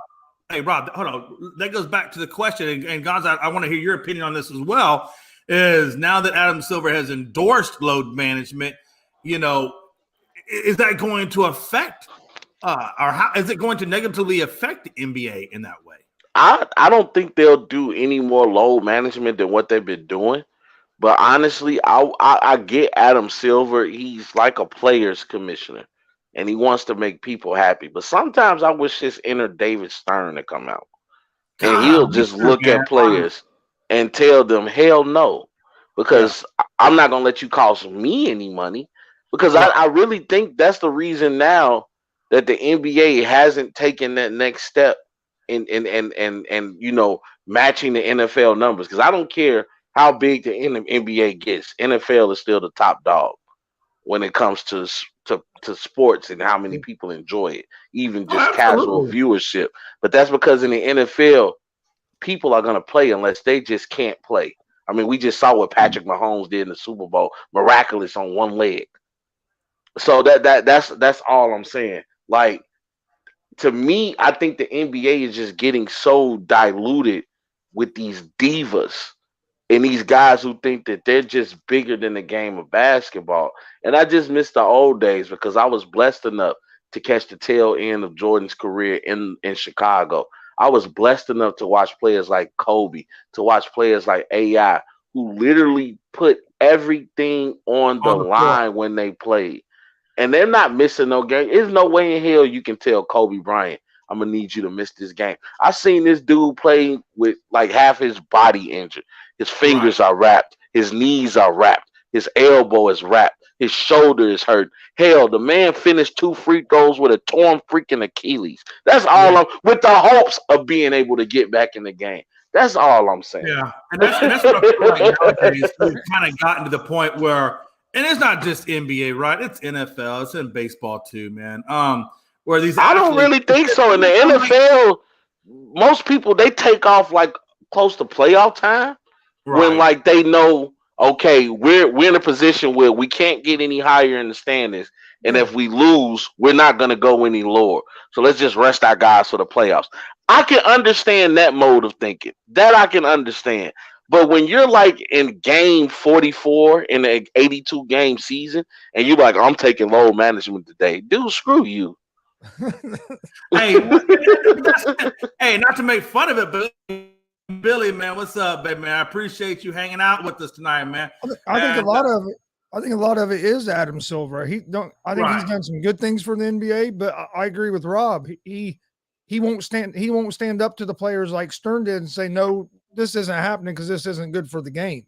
Hey, Rob, hold on. That goes back to the question, and Gonzo, I want to hear your opinion on this as well. Is now that Adam Silver has endorsed load management, is that going to affect, or how is it going to negatively affect the NBA in that way? I don't think they'll do any more load management than what they've been doing. But honestly, I get Adam Silver. He's like a players commissioner, and he wants to make people happy. But sometimes I wish his inner David Stern to come out, and he'll just look at players and tell them, hell no, because I'm not going to let you cost me any money. Because I really think that's the reason now that the NBA hasn't taken that next step and matching the NFL numbers, because I don't care how big the NBA gets. NFL is still the top dog when it comes to sports and how many people enjoy it, even just casual viewership. But that's because in the NFL, people are going to play unless they just can't play. I mean, we just saw what Patrick Mahomes did in the Super Bowl, miraculous on one leg. So that's all I'm saying. Like, to me, I think the NBA is just getting so diluted with these divas and these guys who think that they're just bigger than the game of basketball. And I just miss the old days, because I was blessed enough to catch the tail end of Jordan's career in Chicago. I was blessed enough to watch players like Kobe, to watch players like AI, who literally put everything on the line when they played. And they're not missing no game. There's no way in hell you can tell Kobe Bryant, I'm going to need you to miss this game. I seen this dude play with like half his body injured. His fingers are wrapped. His knees are wrapped. His elbow is wrapped. His shoulder is hurt. Hell, the man finished 2 free throws with a torn freaking Achilles. That's all with the hopes of being able to get back in the game. That's all I'm saying. Yeah, and that's what I feel like nowadays. We've kind of gotten to the point where, and it's not just NBA, right? It's NFL. It's in baseball too, man. Where these I don't really think so. In the NFL, most people, they take off like close to playoff time when like they know, okay, we're in a position where we can't get any higher in the standings, and if we lose, we're not going to go any lower. So let's just rest our guys for the playoffs. I can understand that mode of thinking. That I can understand. But when you're like in game 44 in an 82 game season, and you're like, I'm taking load management today, dude, screw you. Hey, not to make fun of it, but Billy, man, what's up, baby, man? I appreciate you hanging out with us tonight, man. I think a lot of it is Adam Silver. He's done some good things for the NBA, but I agree with Rob. He won't stand up to the players like Stern did and say, no, this isn't happening because this isn't good for the game.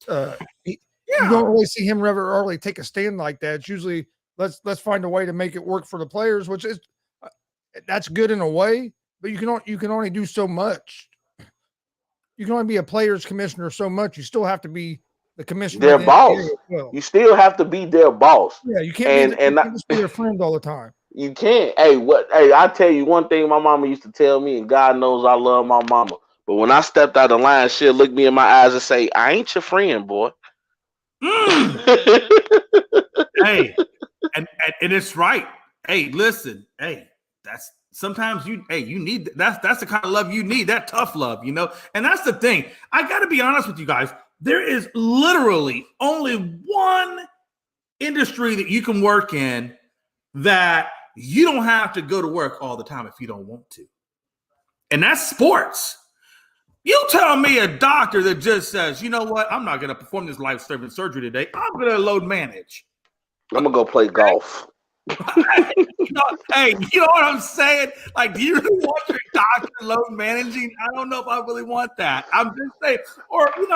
You don't really see him early take a stand like that. It's usually let's find a way to make it work for the players, which is that's good in a way, but you can only do so much. You can only be a players commissioner so much. You still have to be the commissioner. Their boss. Well. You still have to be their boss. Yeah, you can't just be their friend all the time. You can't. Hey, I tell you one thing my mama used to tell me, and God knows I love my mama. But when I stepped out of line, she'll look me in my eyes and say, I ain't your friend, boy. Hey, and it's right. Hey, listen. Hey, that's sometimes you need that's the kind of love you need, that tough love, and that's the thing. I got to be honest with you guys. There is literally only one industry that you can work in that you don't have to go to work all the time if you don't want to, and that's sports. You tell me a doctor that just says, you know what, I'm not going to perform this life-saving surgery today. I'm going to load manage. I'm going to go play golf. Hey, you know what I'm saying? Like, do you really want your doctor load managing? I don't know if I really want that. I'm just saying, or just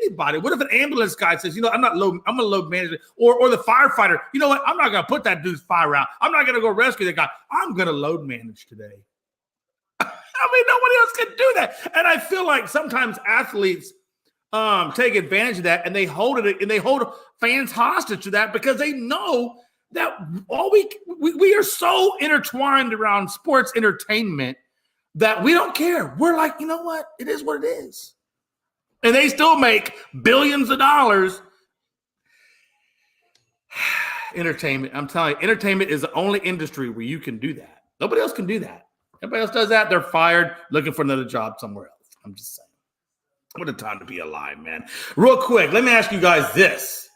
anybody. What if an ambulance guy says, I'm going to load manage, or the firefighter, you know what? I'm not going to put that dude's fire out. I'm not going to go rescue that guy. I'm going to load manage today. Nobody else can do that. And I feel like sometimes athletes take advantage of that, and they hold fans hostage to that because they know that we are so intertwined around sports entertainment that we don't care. We're like, you know what? It is what it is. And they still make billions of dollars. Entertainment. I'm telling you, entertainment is the only industry where you can do that. Nobody else can do that. Everybody else does that, they're fired, looking for another job somewhere else. I'm just saying. What a time to be alive, man. Real quick, let me ask you guys this.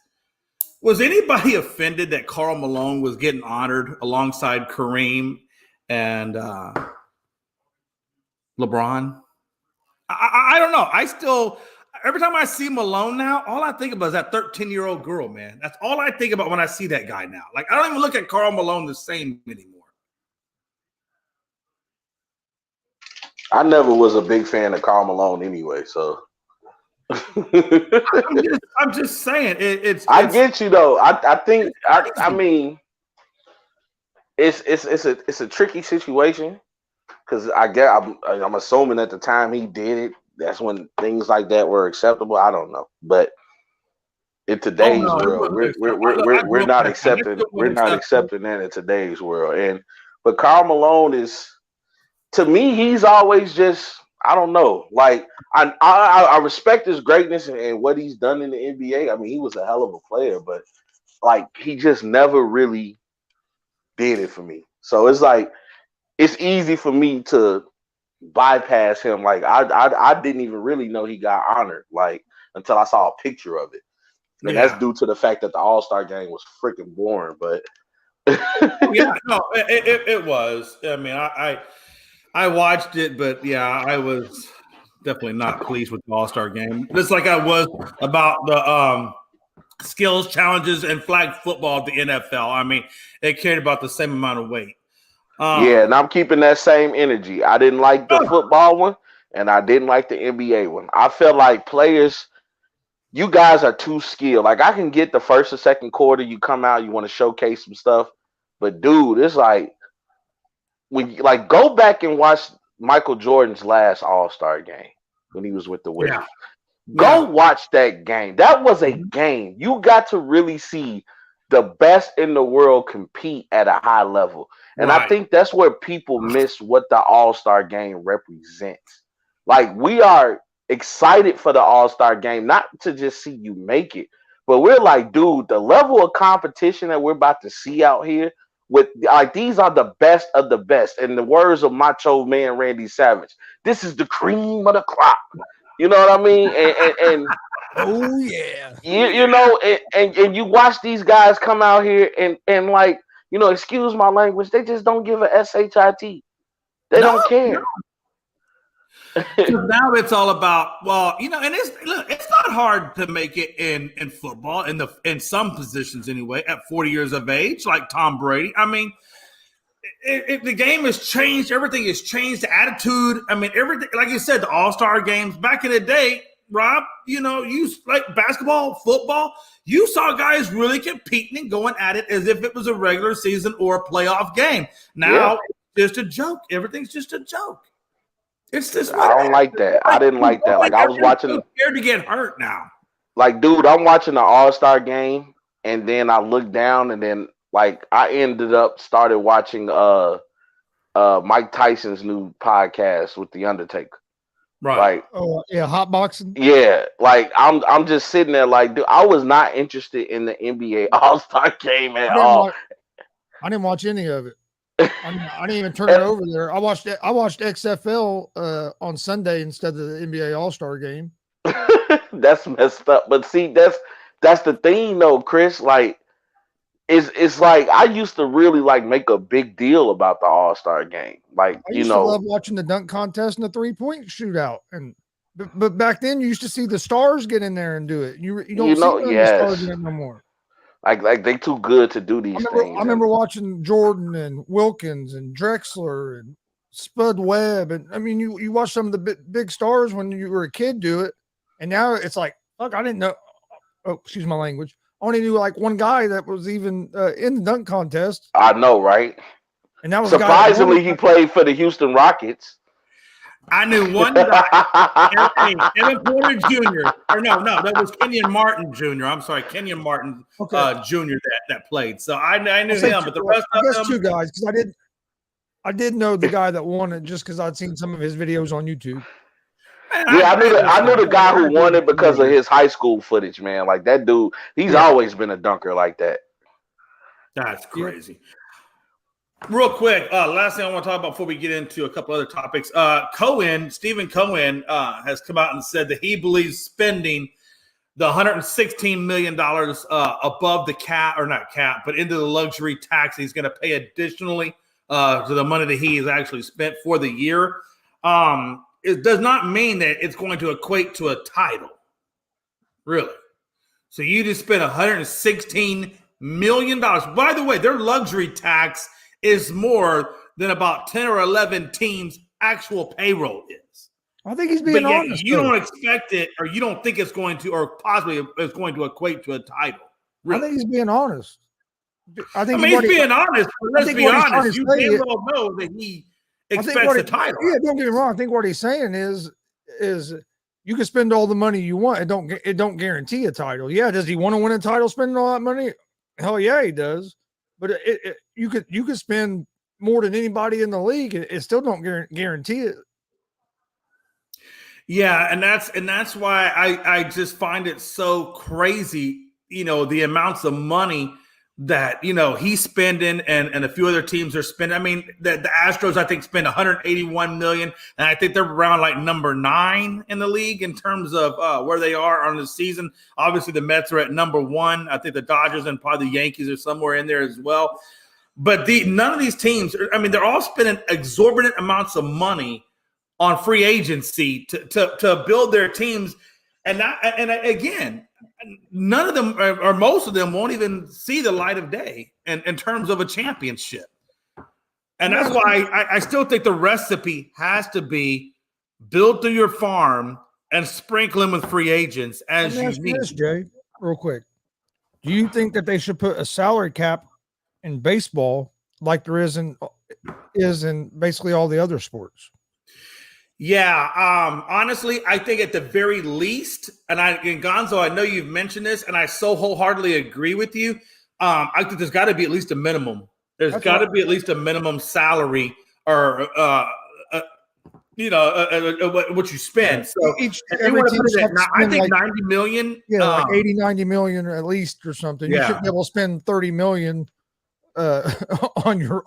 Was anybody offended that Karl Malone was getting honored alongside Kareem and LeBron? I don't know. Every time I see Malone now, all I think about is that 13-year-old girl, man. That's all I think about when I see that guy now. Like, I don't even look at Karl Malone the same anymore. I never was a big fan of Karl Malone anyway, so. I'm just saying it's I get you though. I mean it's a tricky situation because I'm assuming at the time he did it, that's when things like that were acceptable. I don't know, but in today's world, we're not accepting that in today's world. But Karl Malone is, to me, he's always just, I don't know. Like I respect his greatness and what he's done in the NBA. I mean, he was a hell of a player, but like he just never really did it for me. So it's like it's easy for me to bypass him. Like I didn't even really know he got honored like until I saw a picture of it. And that's due to the fact that the All-Star game was freaking boring, but it was. I mean, I watched it, but I was definitely not pleased with the All-Star game. Just like I was about the skills challenges and flag football at the NFL. I mean, it carried about the same amount of weight. And I'm keeping that same energy. I didn't like the football one, and I didn't like the NBA one. I felt like players, you guys are too skilled. Like I can get the first or second quarter, you come out, you want to showcase some stuff, but dude, it's like when you, like go back and watch Michael Jordan's last All-Star game when he was with the Wizards. Go watch that game. That was a game. You got to really see the best in the world compete at a high level. And I think that's where people miss what the All-Star game represents. Like we are excited for the All-Star game, not to just see you make it, but we're like, dude, the level of competition that we're about to see out here with like these are the best of the best. In the words of Macho Man Randy Savage, this is the cream of the crop. You know what I mean? And oh yeah, you know, and you watch these guys come out here and like, you know, excuse my language, they just don't give a shit. They don't care. Now it's all about, well, you know, and it's not hard to make it in football in some positions anyway at 40 years of age, like Tom Brady. I mean, the game has changed. Everything has changed. The attitude. I mean, everything. Like you said, the All-Star games back in the day, Rob. You know, you like basketball, football. You saw guys really competing and going at it as if it was a regular season or a playoff game. Now it's just a joke. Everything's just a joke. It's just. I don't like that. I didn't like that. Like I was watching. So scared to get hurt now. Like, dude, I'm watching the All-Star game, and then I look down, and then like I ended up started watching Mike Tyson's new podcast with The Undertaker. Right. Like, hot boxing. Yeah, like I'm just sitting there like, dude, I was not interested in the NBA All-Star game at all. I didn't watch any of it. I didn't even turn it over there. I watched XFL on Sunday instead of the NBA All-Star game. That's messed up. But see, that's the thing though, Chris. Like, it's like I used to really like make a big deal about the All-Star game. Like, I used to love watching the dunk contest and the 3-point shootout. But back then you used to see the stars get in there and do it. You don't see the stars in it no more. Like they too good to do these things. I remember watching Jordan and Wilkins and Drexler and Spud Webb, and I mean you watch some of the big stars when you were a kid do it, and now it's like, fuck, I didn't know. Oh, excuse my language. I only knew like one guy that was even in the dunk contest. I know, right? And that was surprisingly he played for the Houston Rockets. I knew one guy, Evan Porter Jr. Or no, that was Kenyon Martin Jr. I'm sorry, Kenyon Martin Jr. that played. So I knew him, but the rest of them, two guys, because I did know the guy that won it just because I'd seen some of his videos on YouTube. Yeah, I knew the guy who won it because of his high school footage, man. Like that dude, he's always been a dunker like that. That's crazy. Real quick, last thing I want to talk about before we get into a couple other topics. Stephen Cohen has come out and said that he believes spending the $116 million above the cap, or not cap, but into the luxury tax he's going to pay additionally to the money that he has actually spent for the year. It does not mean that it's going to equate to a title, really. So you just spent $116 million. By the way, their luxury tax is more than about 10 or 11 teams' actual payroll is. I think he's being honest. You don't expect it, or you don't think it's going to, or possibly it's going to equate to a title. Really. I think he's being honest. He's being honest. But let's be honest. You damn well know that he expects the title. Yeah, don't get me wrong. I think what he's saying is you can spend all the money you want. It don't guarantee a title. Yeah, does he want to win a title spending all that money? Hell yeah, he does. But you could spend more than anybody in the league. It still don't guarantee it. Yeah, and that's why I just find it so crazy, the amounts of money that, he's spending and a few other teams are spending. I mean, the Astros, I think, spend $181 million, and I think they're around like number 9 in the league in terms of where they are on the season. Obviously, the Mets are at number 1. I think the Dodgers and probably the Yankees are somewhere in there as well. But none of these teams, I mean, they're all spending exorbitant amounts of money on free agency to build their teams. And again, none of them or most of them won't even see the light of day in terms of a championship. And that's why I still think the recipe has to be build through your farm and sprinkle them with free agents as you need. This, Jay, real quick. Do you think that they should put a salary cap in baseball like there is in basically all the other sports? Yeah, honestly, I think at the very least, and Gonzo, I know you've mentioned this, and I so wholeheartedly agree with you. I think there's got to be at least a minimum. There's got to be at least a minimum salary or what you spend. So every team I think 90 million. Yeah, like 80, 90 million at least or something. Yeah. You should be able to spend 30 million on your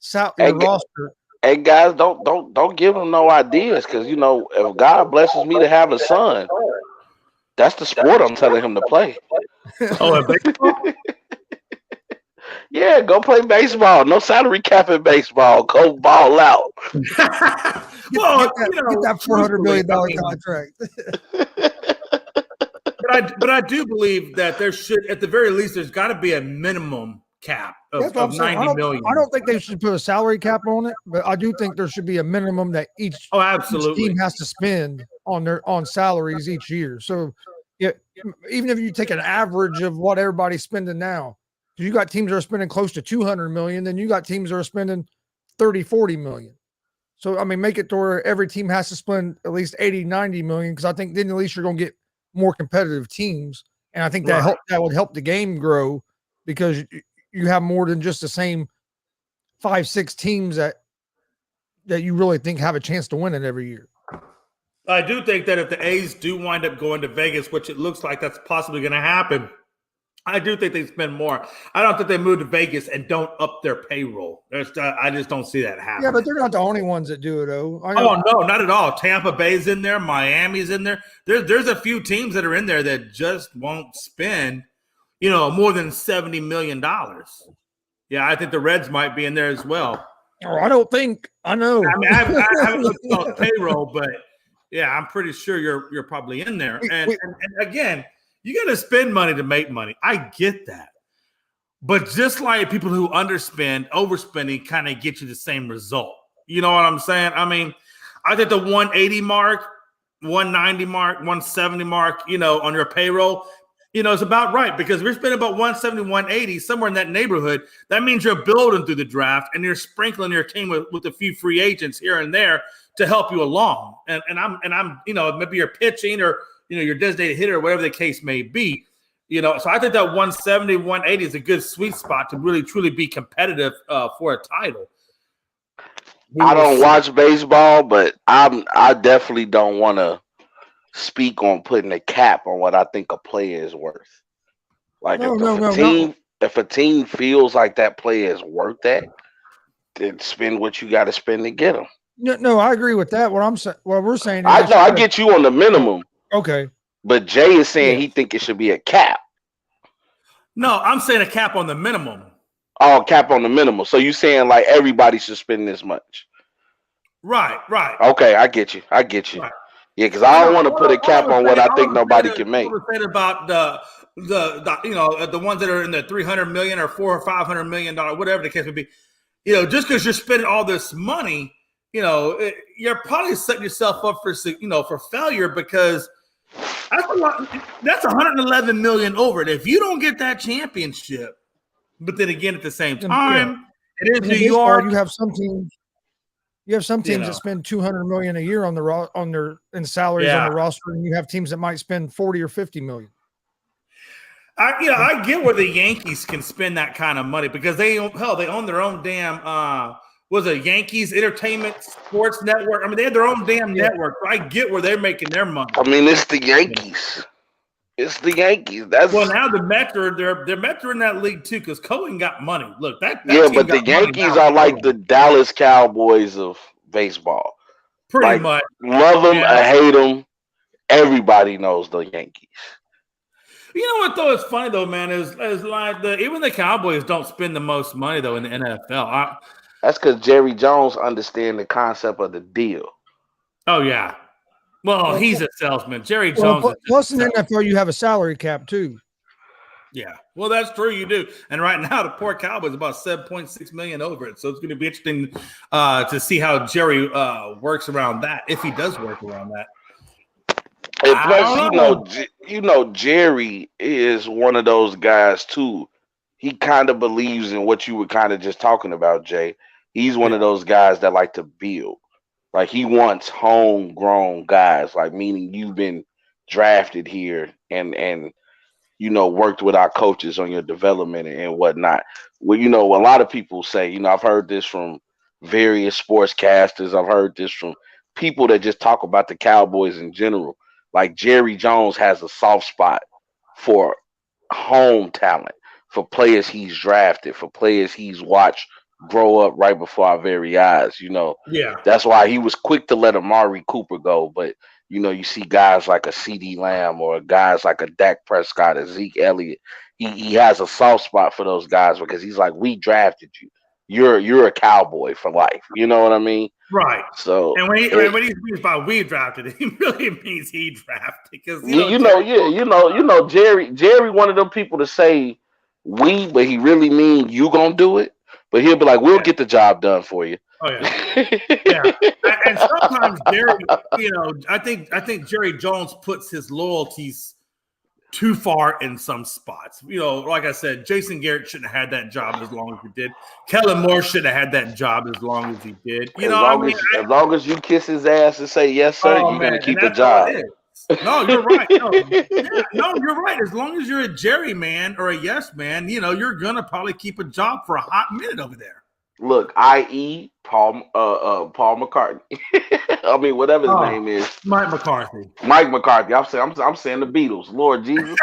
roster. Hey guys, don't give them no ideas, because if God blesses me to have a son, that's the sport I'm telling him to play. Oh, yeah, go play baseball. No salary cap in baseball. Go ball out. Get that $400 million contract. But I do believe that there should, at the very least, there's got to be a minimum cap of 90 million. I don't think they should put a salary cap on it, but I do think there should be a minimum that each team has to spend on salaries each year. So yeah, even if you take an average of what everybody's spending now, because you got teams that are spending close to 200 million, then you got teams that are spending 30, 40 million. So I mean, make it to where every team has to spend at least 80, 90 million, because I think then at least you're going to get more competitive teams, and I think that would help the game grow, because you have more than just the same 5-6 teams that you really think have a chance to win it every year. I do think that if the A's do wind up going to Vegas, which it looks like that's possibly going to happen, I do think they spend more. I don't think they move to Vegas and don't up their payroll. I just don't see that happening. Yeah, but they're not the only ones that do it, though. Oh, no, not at all. Tampa Bay's in there. Miami's in there. There's a few teams that are in there that just won't spend more than $70 million. Yeah, I think the Reds might be in there as well. Oh, I don't think. I know. I mean, I haven't looked at payroll, but yeah, I'm pretty sure you're probably in there. And again, you got to spend money to make money. I get that. But just like people who underspend, overspending kind of get you the same result. You know what I'm saying? I mean, I think the 180 mark, 190 mark, 170 mark, on your payroll, it's about right, because we're spending about 170, 180, somewhere in that neighborhood. That means you're building through the draft and you're sprinkling your team with a few free agents here and there to help you along. And I'm maybe you're pitching or, your designated hitter or whatever the case may be. So I think that 170, 180 is a good sweet spot to really, truly be competitive for a title. I don't watch baseball, but I definitely don't want to speak on putting a cap on what I think a player is worth. Like if a team feels like that player is worth that, then spend what you got to spend to get them. No, I agree with that. What we're saying is I get you on the minimum. Okay. But Jay is saying he think it should be a cap. No, I'm saying a cap on the minimum. Oh, cap on the minimum. So you saying like everybody should spend this much? Right. Okay, I get you. Right. Yeah, because I don't want to put a cap on what I think nobody can make. What was said about the ones that are in the $300 million or $400 or $500 million, whatever the case may be. Just because you're spending all this money, you're probably setting yourself up for failure, because that's a lot. That's $111 million over it. If you don't get that championship, but then again at the same time, it is New York. You have some teams. You have some teams that spend $200 million a year on in salaries on the roster, and you have teams that might spend 40 or 50 million. I get where the Yankees can spend that kind of money because they own their own damn was it Yankees Entertainment Sports Network? I mean, they had their own damn network. So I get where they're making their money. I mean, it's the Yankees. It's the Yankees. Now the Mets are they're Mets are in that league too because Cohen got money. Look, that team but the Yankees are like the Dallas Cowboys of baseball. Pretty much. Love them, I hate them. Everybody knows the Yankees. You know what though? It's funny though, man. Is like even the Cowboys don't spend the most money though in the NFL. That's because Jerry Jones understands the concept of the deal. Oh yeah. Well, he's a salesman. Jerry Jones. Plus in the NFL, you have a salary cap too. Yeah, well, that's true. You do, and right now the poor Cowboys about $7.6 million over it. So it's going to be interesting to see how Jerry works around that, if he does work around that. And plus, Jerry is one of those guys too. He kind of believes in what you were kind of just talking about, Jay. He's one of those guys that like to build. Like he wants homegrown guys, like meaning you've been drafted here and worked with our coaches on your development and whatnot. Well, a lot of people say, I've heard this from various sportscasters. I've heard this from people that just talk about the Cowboys in general. Like Jerry Jones has a soft spot for home talent, for players he's drafted, for players he's watched grow up right before our very eyes. That's why he was quick to let Amari Cooper go. But you see guys like a CD Lamb or guys like a Dak Prescott or Zeke Elliott. He has a soft spot for those guys because he's like, we drafted you. You're a Cowboy for life. You know what I mean? Right. So and when he means by we drafted, he really means he drafted because Jerry one of them people to say we, but he really mean you gonna do it. But he'll be like, we'll get the job done for you. Oh yeah, yeah. And sometimes Jerry, I think Jerry Jones puts his loyalties too far in some spots. Like I said, Jason Garrett shouldn't have had that job as long as he did. Kellen Moore shouldn't have had that job as long as he did. As long as you kiss his ass and say yes, sir, you're gonna keep the job. No, you're right. No, you're right. As long as you're a Jerry man or a yes man, you're gonna probably keep a job for a hot minute over there. Look, i.e. Paul McCartney. I mean, whatever his name is. Mike McCarthy. I'm saying the Beatles. Lord Jesus.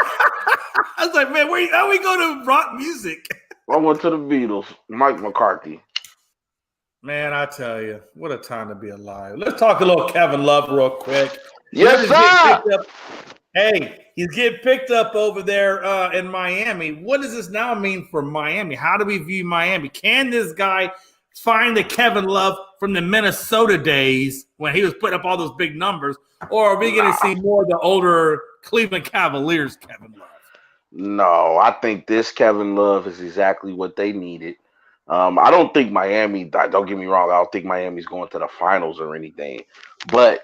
I was like, man, how we go to rock music? I went to the Beatles. Mike McCarthy. Man, I tell you, what a time to be alive. Let's talk a little Kevin Love real quick. Yes, sir. Hey, he's getting picked up over there in Miami. What does this now mean for Miami? How do we view Miami? Can this guy find the Kevin Love from the Minnesota days when he was putting up all those big numbers? Or are we going to see more of the older Cleveland Cavaliers Kevin Love? No, I think this Kevin Love is exactly what they needed. I don't think Miami, don't get me wrong, I don't think Miami's going to the finals or anything. But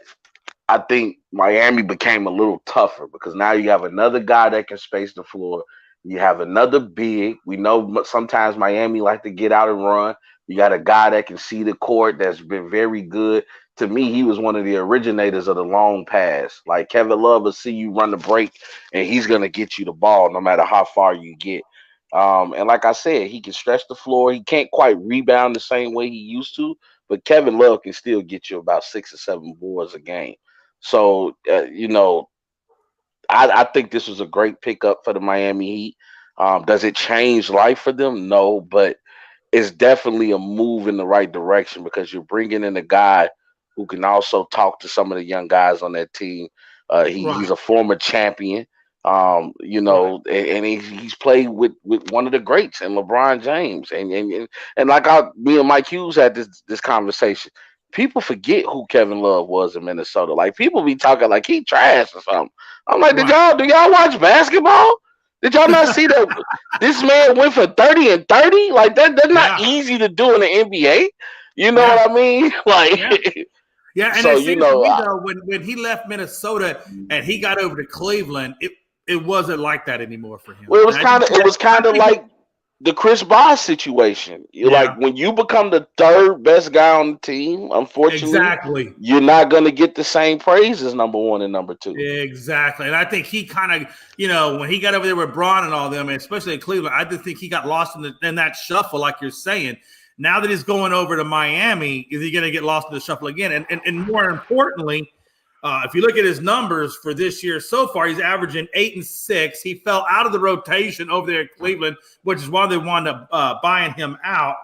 I think Miami became a little tougher because now you have another guy that can space the floor. You have another big. We know sometimes Miami like to get out and run. You got a guy that can see the court that's been very good. To me, he was one of the originators of the long pass. Like Kevin Love will see you run the break, and he's going to get you the ball no matter how far you get. And like I said, he can stretch the floor. He can't quite rebound the same way he used to, but Kevin Love can still get you about 6 or 7 boards a game. So, I think this was a great pickup for the Miami Heat. Does it change life for them? No, but it's definitely a move in the right direction because you're bringing in a guy who can also talk to some of the young guys on that team. He's a former champion, and he's played with one of the greats and LeBron James. And like me and Mike Hughes had this conversation. People forget who Kevin Love was in Minnesota. Like people be talking like he trash or something. I'm like, do y'all watch basketball? Did y'all not see that this man went for 30 and 30? Like that's not easy to do in the NBA. You know what I mean? Like, yeah. And so, it seems to me though, when he left Minnesota and he got over to Cleveland, it wasn't like that anymore for him. Well, it was kind of like the Chris Bosh situation. You're like, when you become the third best guy on the team, unfortunately, you're not going to get the same praise as number one and number two. Exactly. And I think he kind of, when he got over there with Braun and all them, especially in Cleveland, I just think he got lost in that shuffle, like you're saying. Now that he's going over to Miami, is he going to get lost in the shuffle again? And more importantly, if you look at his numbers for this year so far, he's averaging 8 and 6. He fell out of the rotation over there at Cleveland, which is why they wound up buying him out.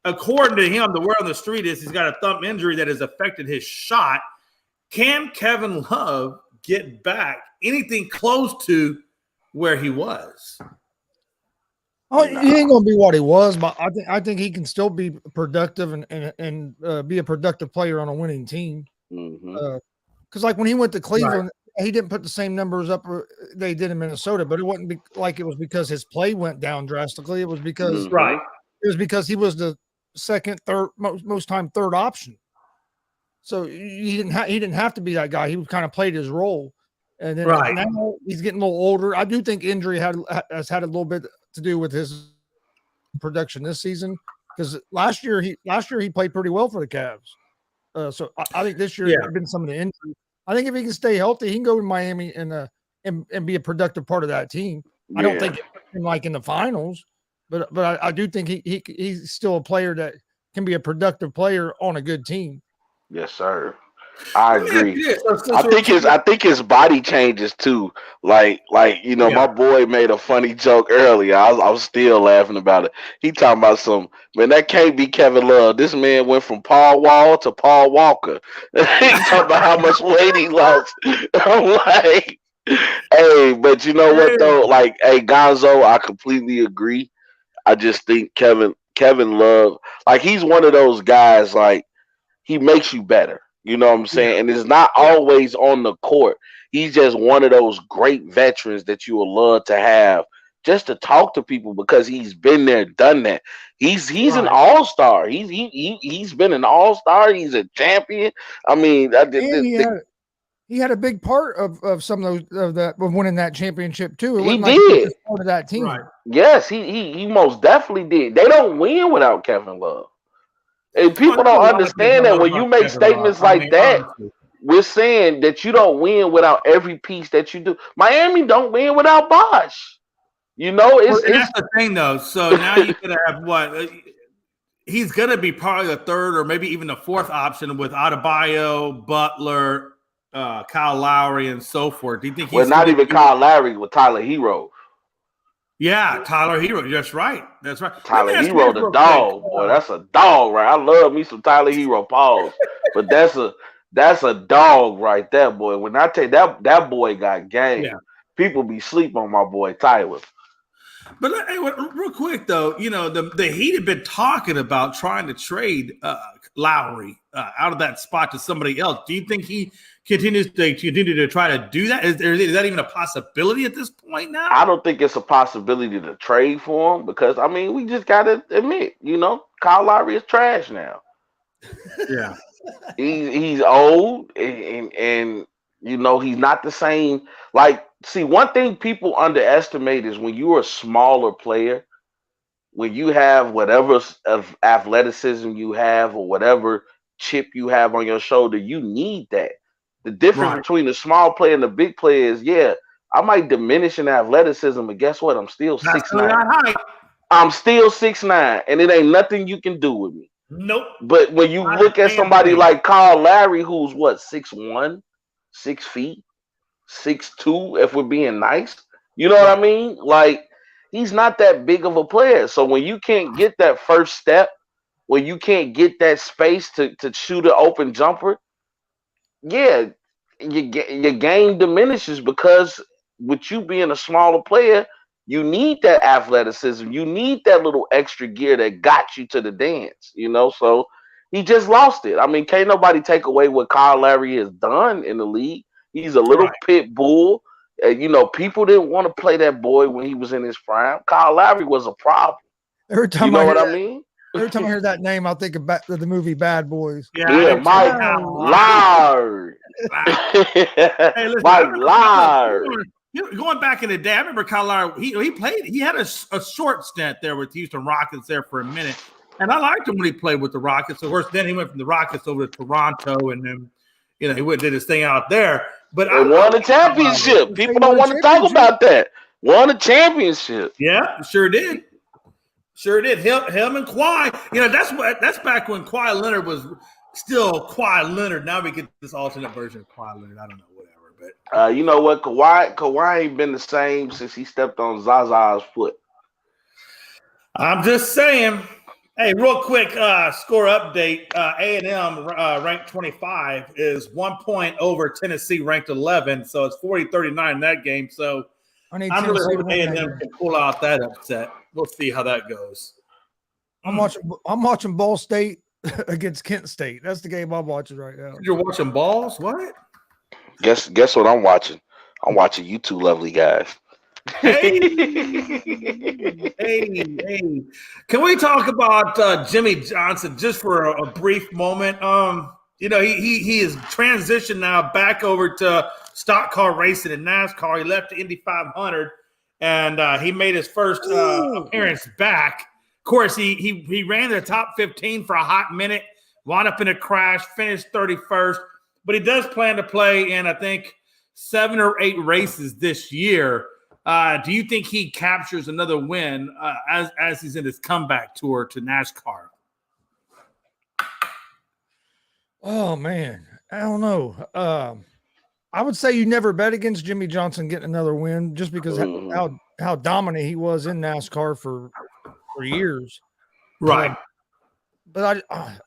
According to him, the word on the street is he's got a thumb injury that has affected his shot. Can Kevin Love get back anything close to where he was? Oh, he ain't gonna be what he was, but I think he can still be productive and be a productive player on a winning team. Because like when he went to Cleveland, he didn't put the same numbers up they did in Minnesota, but it wasn't like it was because his play went down drastically. It was because he was the second, third, most time third option. So he didn't have to be that guy. He kind of played his role, and then now he's getting a little older. I do think injury has had a little bit to do with his production this season, because last year he played pretty well for the Cavs. So I think this year there's been some of the injury. I think if he can stay healthy, he can go to Miami and be a productive part of that team. I don't think like in the finals, but I do think he's still a player that can be a productive player on a good team. Yes, sir. I agree. I think his body changes too. Like my boy made a funny joke earlier. I was still laughing about it. He talking about that can't be Kevin Love. This man went from Paul Wall to Paul Walker. He talking about how much weight he lost. I'm like, hey, but you know what though? Like, hey, Gonzo, I completely agree. I just think Kevin Love, like, he's one of those guys, like, he makes you better. You know what I'm saying? And it's not always on the court. He's just one of those great veterans that you will love to have just to talk to people, because he's been there, done that. He's an all-star. He's been an all-star. He's a champion. I mean, he had a big part of some of winning that championship too. He did part of that team. Right. Yes, he most definitely did. They don't win without Kevin Love. And people don't understand that when you make statements like that, we're saying that you don't win without every piece that you do. Miami don't win without Bosh. That's the thing, though. So now you're gonna have what? He's gonna be probably the third or maybe even the fourth option with Adebayo, Butler, Kyle Lowry, and so forth. Do you think? Not even Kyle Lowry, with Tyler Hero. Yeah, Tyler Hero. That's right. Tyler Hero, the dog, boy. That's a dog, right? I love me some Tyler Hero. Pause. But that's a dog right there, boy. When I tell you that boy got game, people be sleep on my boy Tyler. But hey, real quick though, the Heat have been talking about trying to trade Lowry out of that spot to somebody else. Do you think he continues to try to do that? Is that even a possibility at this point now? I don't think it's a possibility to trade for him, because I mean, we just gotta admit, Kyle Lowry is trash now. Yeah, he's old and he's not the same. Like, see, one thing people underestimate is when you're a smaller player, when you have whatever of athleticism you have or whatever chip you have on your shoulder, you need that. The difference between the small player and the big player is, I might diminish in athleticism, but guess what? I'm still 6'9". I'm still 6'9", and it ain't nothing you can do with me. Nope. But when you look at somebody like Kyle Lowry, who's what, 6'1", 6 feet, 6'2", if we're being nice, you know what I mean? Like, he's not that big of a player. So when you can't get that first step, when you can't get that space to shoot an open jumper, your game diminishes, because with you being a smaller player, you need that athleticism. You need that little extra gear that got you to the dance, So he just lost it. I mean, can't nobody take away what Kyle Lowry has done in the league. He's a little pit bull. People didn't want to play that boy when he was in his prime. Kyle Lowry was a problem. Every time I mean? Every time I hear that name, I'll think of the movie Bad Boys. Yeah, Mike Lowry. Hey, listen, Mike Lowry. You know, going back in the day, I remember Colorado. He played. He had a short stint there with the Houston Rockets there for a minute, and I liked him when he played with the Rockets. Of course, then he went from the Rockets over to Toronto, and then he went and did his thing out there. But they won a championship. People don't want to talk about that. Won a championship. Yeah, sure did. Sure did. Him and Kawhi. That's back when Kawhi Leonard was still Kawhi Leonard. Now we get this alternate version of Kawhi Leonard. I don't know, whatever. But you know what? Kawhi ain't been the same since he stepped on Zaza's foot. I'm just saying. Hey, real quick score update. A&M ranked 25 is 1 point over Tennessee ranked 11. So it's 40-39 in that game. So I'm really hoping A&M can pull out that upset. We'll see how that goes. I'm watching Ball State against Kent State. That's the game I'm watching right now. You're watching balls? What? Guess what I'm watching? I'm watching you two lovely guys. Hey. Can we talk about Jimmy Johnson just for a brief moment? He is transitioned now back over to stock car racing and NASCAR. He left the Indy 500 and he made his first appearance back. Of course, he ran the top 15 for a hot minute, wound up in a crash, finished 31st, but he does plan to play in, I think, 7 or 8 races this year. Do you think he captures another win as he's in his comeback tour to NASCAR? Oh, man. I don't know. I would say you never bet against Jimmy Johnson getting another win just because how dominant he was in NASCAR for years. Right. But I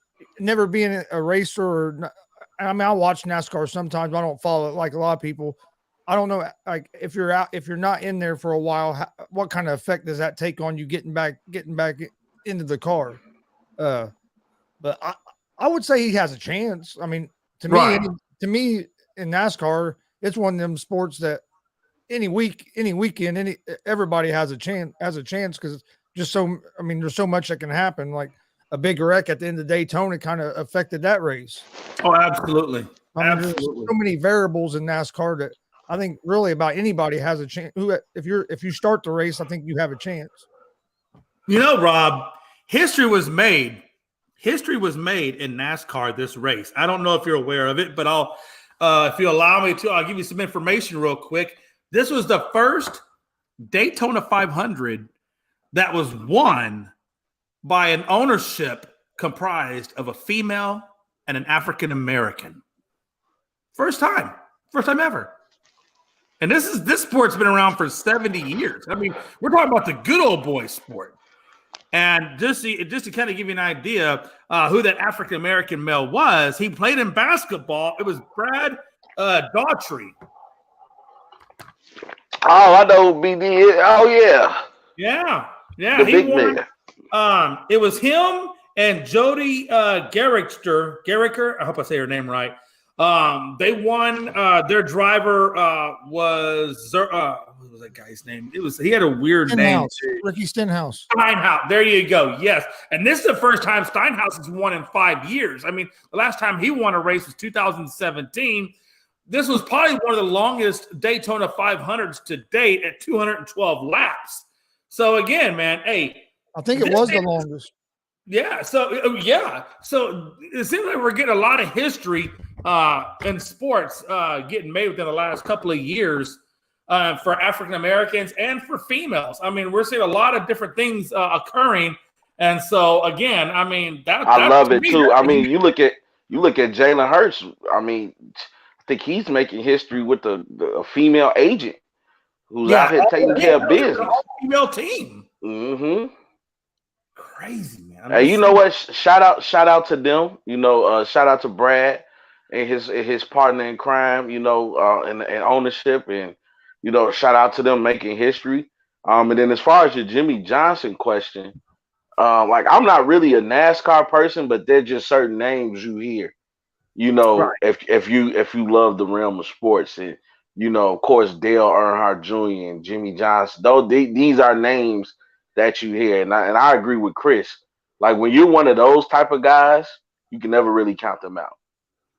never being a racer or – I mean, I watch NASCAR sometimes. I don't follow it like a lot of people. I don't know, like if you're not in there for a while, what kind of effect does that take on you getting back into the car? But I would say he has a chance. I mean, to me in NASCAR, it's one of them sports that any weekend, everybody has a chance because just so. I mean, there's so much that can happen. Like a big wreck at the end of Daytona kind of affected that race. Oh, absolutely. There's so many variables in NASCAR that I think really about anybody has a chance. If you start the race, I think you have a chance. Rob, history was made in NASCAR this race. I don't know if you're aware of it, but if you allow me to, I'll give you some information real quick. This was the first Daytona 500 that was won by an ownership comprised of a female and an African American. First time ever. And this sport's been around for 70 years. I mean, we're talking about the good old boy sport. And just to kind of give you an idea who that African American male was, he played in basketball. It was Brad Daughtry. Oh, I know BD. Oh yeah. Yeah. The big man. It was him and Jody Garricker. I hope I say her name right. They won. Their driver was what was that guy's name? He had a weird name. Ricky Stenhouse. Steinhaus. There you go. Yes, and this is the first time Steinhaus has won in 5 years. I mean, the last time he won a race was 2017. This was probably one of the longest Daytona 500s to date at 212 laps. So again, man, hey, I think it was the longest. Yeah. So it seems like we're getting a lot of history in sports getting made within the last couple of years for African Americans and for females. I mean, we're seeing a lot of different things occurring, and so again, I mean, I love it too. I mean, you look at Jalen Hurts. I mean, I think he's making history with a female agent who's out here taking care of business. Female team. Mm-hmm. Crazy, man. Hey, you know what? Shout out to them. Shout out to Brad and his partner in crime. And ownership, and shout out to them making history. And then as far as your Jimmy Johnson question, like I'm not really a NASCAR person, but there's just certain names you hear. Right. if you love the realm of sports, and of course Dale Earnhardt Jr. and Jimmy Johnson. Though these are names that you hear, and I agree with Chris. Like when you're one of those type of guys, you can never really count them out.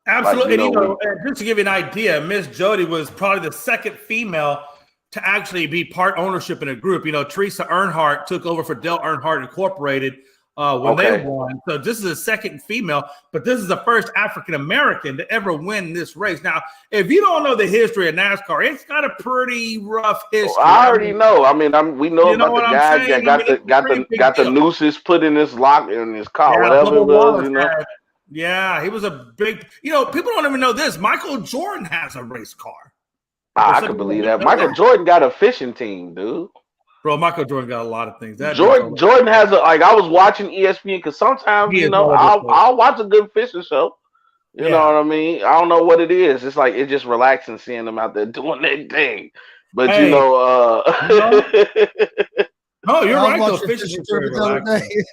Absolutely. Like, just to give you an idea, Miss Jody was probably the second female to actually be part ownership in a group. You know, Teresa Earnhardt took over for Dale Earnhardt Incorporated when they won. So this is the second female, but this is the first African-American to ever win this race. Now, if you don't know the history of NASCAR, it's got a pretty rough history. I already know. I mean, we know about the guy that got the nooses put in his lock in his car, whatever it was, you know. Yeah, he was a big, you know, people don't even know this. Michael Jordan has a race car. I can believe that. Michael Jordan got a fishing team, dude. Bro, Michael Jordan got a lot of things. Jordan has I was watching ESPN because sometimes, you know, I'll watch a good fishing show. You know what I mean? I don't know what it is. It's like it's just relaxing seeing them out there doing their thing. But hey, no, you're right though. Fishing is very relaxing.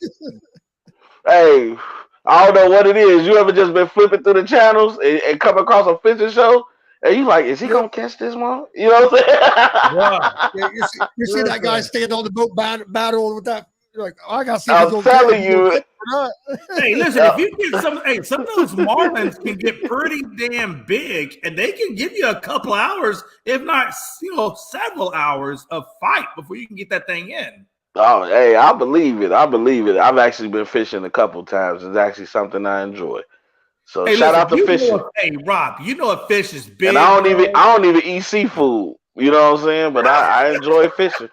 Hey, I don't know what it is. You ever just been flipping through the channels and come across a fishing show? And you like, is he gonna catch this one? You know what I'm saying? Yeah, you see that guy standing on the boat battle with that. You're like, oh, I gotta see. I'm telling you. Hey, listen, if you get some of those marlins can get pretty damn big, and they can give you a couple hours, if not, you know, several hours of fight before you can get that thing in. Oh, hey, I believe it. I've actually been fishing a couple times. It's actually something I enjoy. So hey, shout out to fishing. Hey, Rob, you know a fish is big. And I don't even eat seafood. You know what I'm saying? But I enjoy fishing.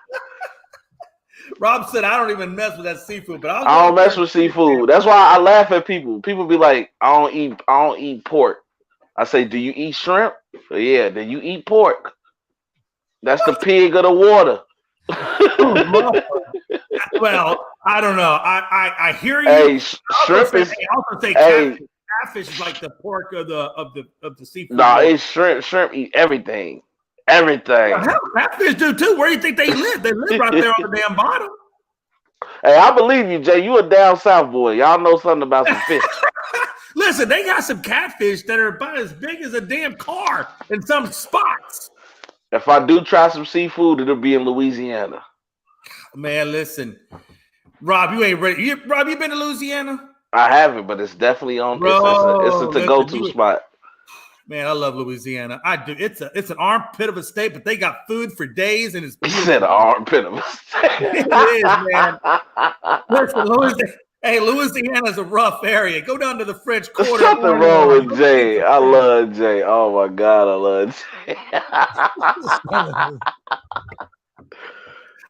Rob said I don't even mess with that seafood, but I don't mess with seafood. That's why I laugh at people. People be like, I don't eat pork. I say, do you eat shrimp? Yeah, then you eat pork. That's the pig of the water. Well, I don't know. I hear you. Hey, shrimp is. I also say catfish. Catfish is like the pork of the seafood. No, it's shrimp. Shrimp eat everything. Everything. Well, hell, catfish do too. Where do you think they live? They live right there on the damn bottom. Hey, I believe you, Jay. You a down south boy. Y'all know something about some fish. Listen, they got some catfish that are about as big as a damn car in some spots. If I do try some seafood, it'll be in Louisiana. Man, listen, Rob, you ain't ready. Rob, you been to Louisiana? I haven't, but it's definitely on. It's a to-go-to spot. Man, I love Louisiana. I do. It's an armpit of a state, but they got food for days, and it's beautiful. You said an armpit of a state. It is, man. Listen, Louisiana's a rough area. Go down to the French Quarter. There's something wrong with Jay. I love Jay. Oh my God, I love Jay.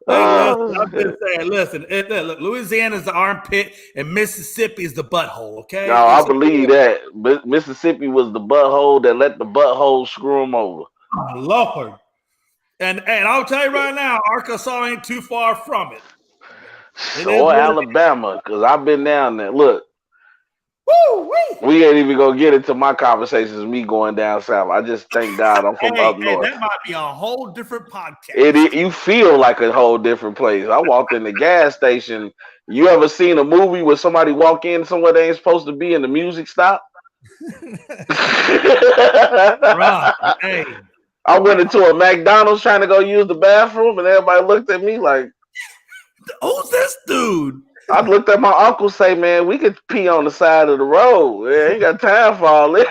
I'm just saying, listen, Louisiana's the armpit and Mississippi's the butthole, okay? No, I believe that. Mississippi was the butthole that let the butthole screw them over. Oh, Lord. And I'll tell you right now, Arkansas ain't too far from it. Or Alabama, because I've been down there. Look, we ain't even gonna get into my conversations. Me going down south. I just thank God I'm from up north. That might be a whole different podcast. You feel like a whole different place. I walked in the gas station. You ever seen a movie where somebody walk in somewhere they ain't supposed to be and the music stop? Right. Hey. I went into a McDonald's trying to go use the bathroom, and everybody looked at me like, "Who's this dude?" I looked at my uncle, say, "Man, we could pee on the side of the road. Man, ain't got time for all this."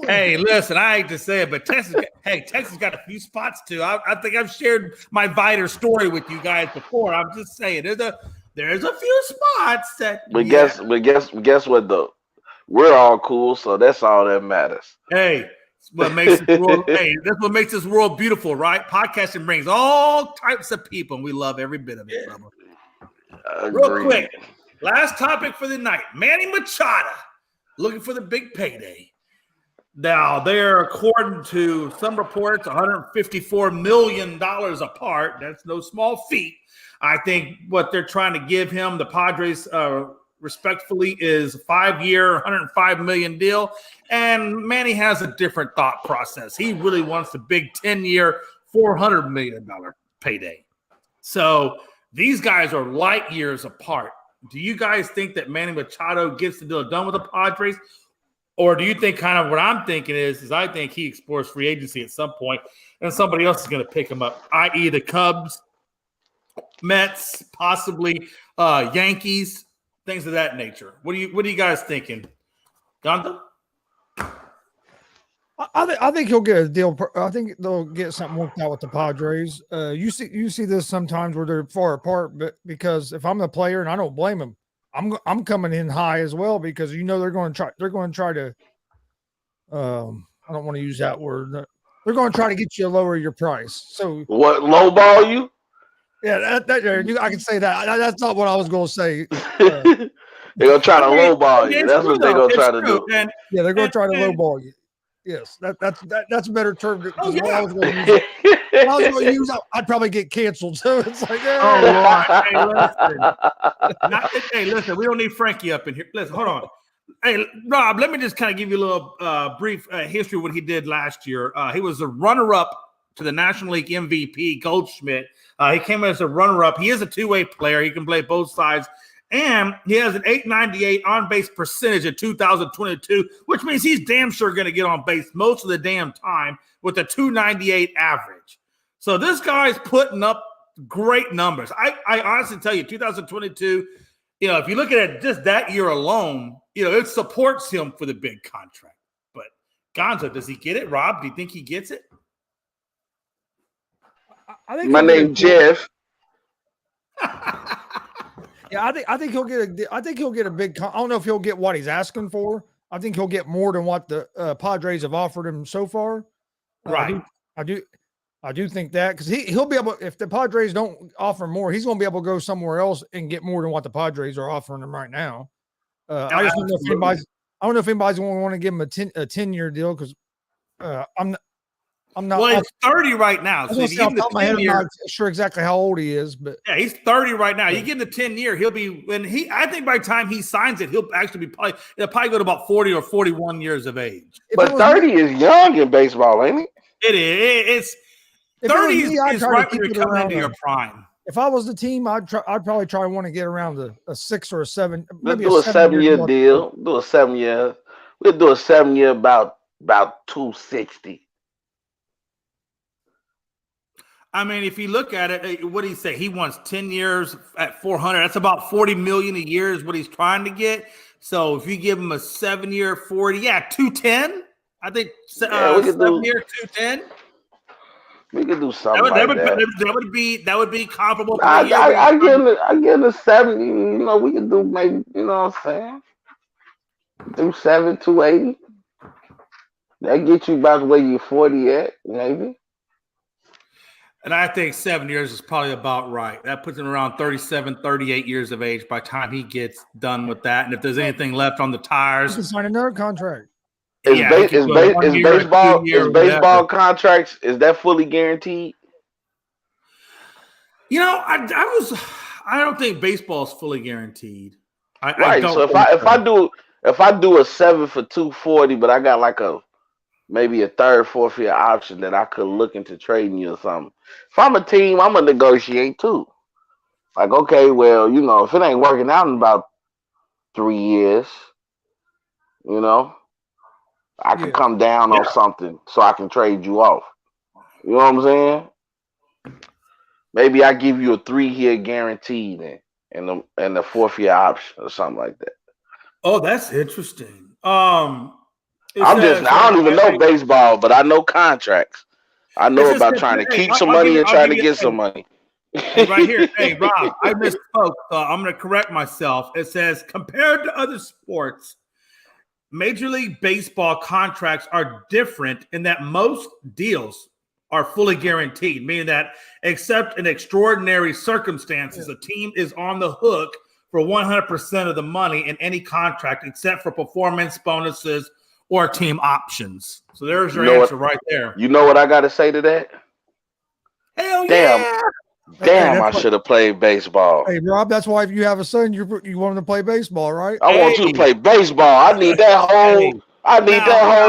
Hey, listen, I hate to say it, but Texas got a few spots too. I think I've shared my Viter story with you guys before. I'm just saying, there's a few spots that. But guess what though? We're all cool, so that's all that matters. Hey. What makes this world, that's what makes this world beautiful, right? Podcasting brings all types of people, and we love every bit of it, brother. Real quick, last topic for the night. Manny Machado looking for the big payday. Now, they're, according to some reports, $154 million apart. That's no small feat. I think what they're trying to give him, the Padres, respectfully, is a 5-year, $105 million deal. And Manny has a different thought process. He really wants the big 10-year, $400 million payday. So these guys are light years apart. Do you guys think that Manny Machado gets the deal done with the Padres? Or do you think kind of what I'm thinking is I think he explores free agency at some point and somebody else is going to pick him up, i.e. the Cubs, Mets, possibly Yankees, things of that nature. What are you guys thinking? Gonzo? I think I think he'll get a deal. I think they'll get something worked out with the Padres. You see this sometimes where they're far apart, but because if I'm the player, and I don't blame them, I'm coming in high as well because they're going to try to. I don't want to use that word. They're going to try to get you to lower your price. So what, lowball you? Yeah, I can say that. That's not what I was going to say. They're gonna try to lowball you. That's what they're gonna try to do. Yeah, they're gonna try to lowball you. Yes, that's a better term. Because what I was going to use, I'd probably get canceled. So it's like, hey, listen, we don't need Frankie up in here. Listen, hold on. Hey, Rob, let me just kind of give you a little brief history of what he did last year. He was a runner-up to the National League MVP, Goldschmidt. He came as a runner-up. He is a two-way player. He can play both sides. And he has an .898 on-base percentage in 2022, which means he's damn sure going to get on base most of the damn time with a .298 average. So this guy's putting up great numbers. I honestly tell you, 2022, if you look at it just that year alone, it supports him for the big contract. But Gonzo, does he get it? Rob, do you think he gets it? I think my name's Jeff. Yeah, I think he'll get a big. I don't know if he'll get what he's asking for. I think he'll get more than what the Padres have offered him so far. Right. I do think that because he'll be able. If the Padres don't offer more, he's going to be able to go somewhere else and get more than what the Padres are offering him right now. I just don't know if anybody's. I don't know if anybody's going to want to give him a 10-year deal because I'm not. Well, he's 30 right now. So if you give him the 10-year, I'm not sure exactly how old he is, but yeah, he's 30 right now. You give him the 10-year, he'll be I think by the time he signs it, he'll actually be it'll probably go to about 40 or 41 years of age. But 30 is young in baseball, ain't it? It is. It's 30 is right when you're coming into your prime. If I was the team, I'd probably try to want to get around a 6 or a 7. Let's do a 7-year deal. Do a 7-year. We'll do a 7-year about 260. I mean, if you look at it, what did he say? He wants 10 years at 400. That's about $40 million a year is what he's trying to get. So if you give him a 7-year 40, 210. I think 7-year 210. We could do something that would be comparable. I give him a 70. We could do maybe. You know what I'm saying? Do 280. That get you about where you're 40 at, maybe. And I think 7 years is probably about right. That puts him around 37, 38 years of age by the time he gets done with that. And if there's anything left on the tires, he can sign another contract. Is baseball contracts, is that fully guaranteed? I don't think baseball is fully guaranteed. So if I do a 7 for 240, but I got like maybe a 3rd, 4th year option that I could look into trading you or something. If I'm a team, I'm gonna negotiate too. Like, okay, well, if it ain't working out in about 3 years, I can come down on something so I can trade you off. You know what I'm saying? Maybe I give you a 3-year guarantee and the 4th year option or something like that. Oh, that's interesting. I don't even know baseball, but I know contracts. I know about trying to keep some money and trying to get some money. Right here. Hey, Rob, I misspoke. I'm going to correct myself. It says, compared to other sports, Major League Baseball contracts are different in that most deals are fully guaranteed, meaning that except in extraordinary circumstances, a team is on the hook for 100% of the money in any contract except for performance bonuses or team options. So there's your answer right there. You know what I got to say to that? Hell yeah. Damn, I should have played baseball. Hey, Rob, that's why if you have a son, you want him to play baseball, right? I want you to play baseball. I need that whole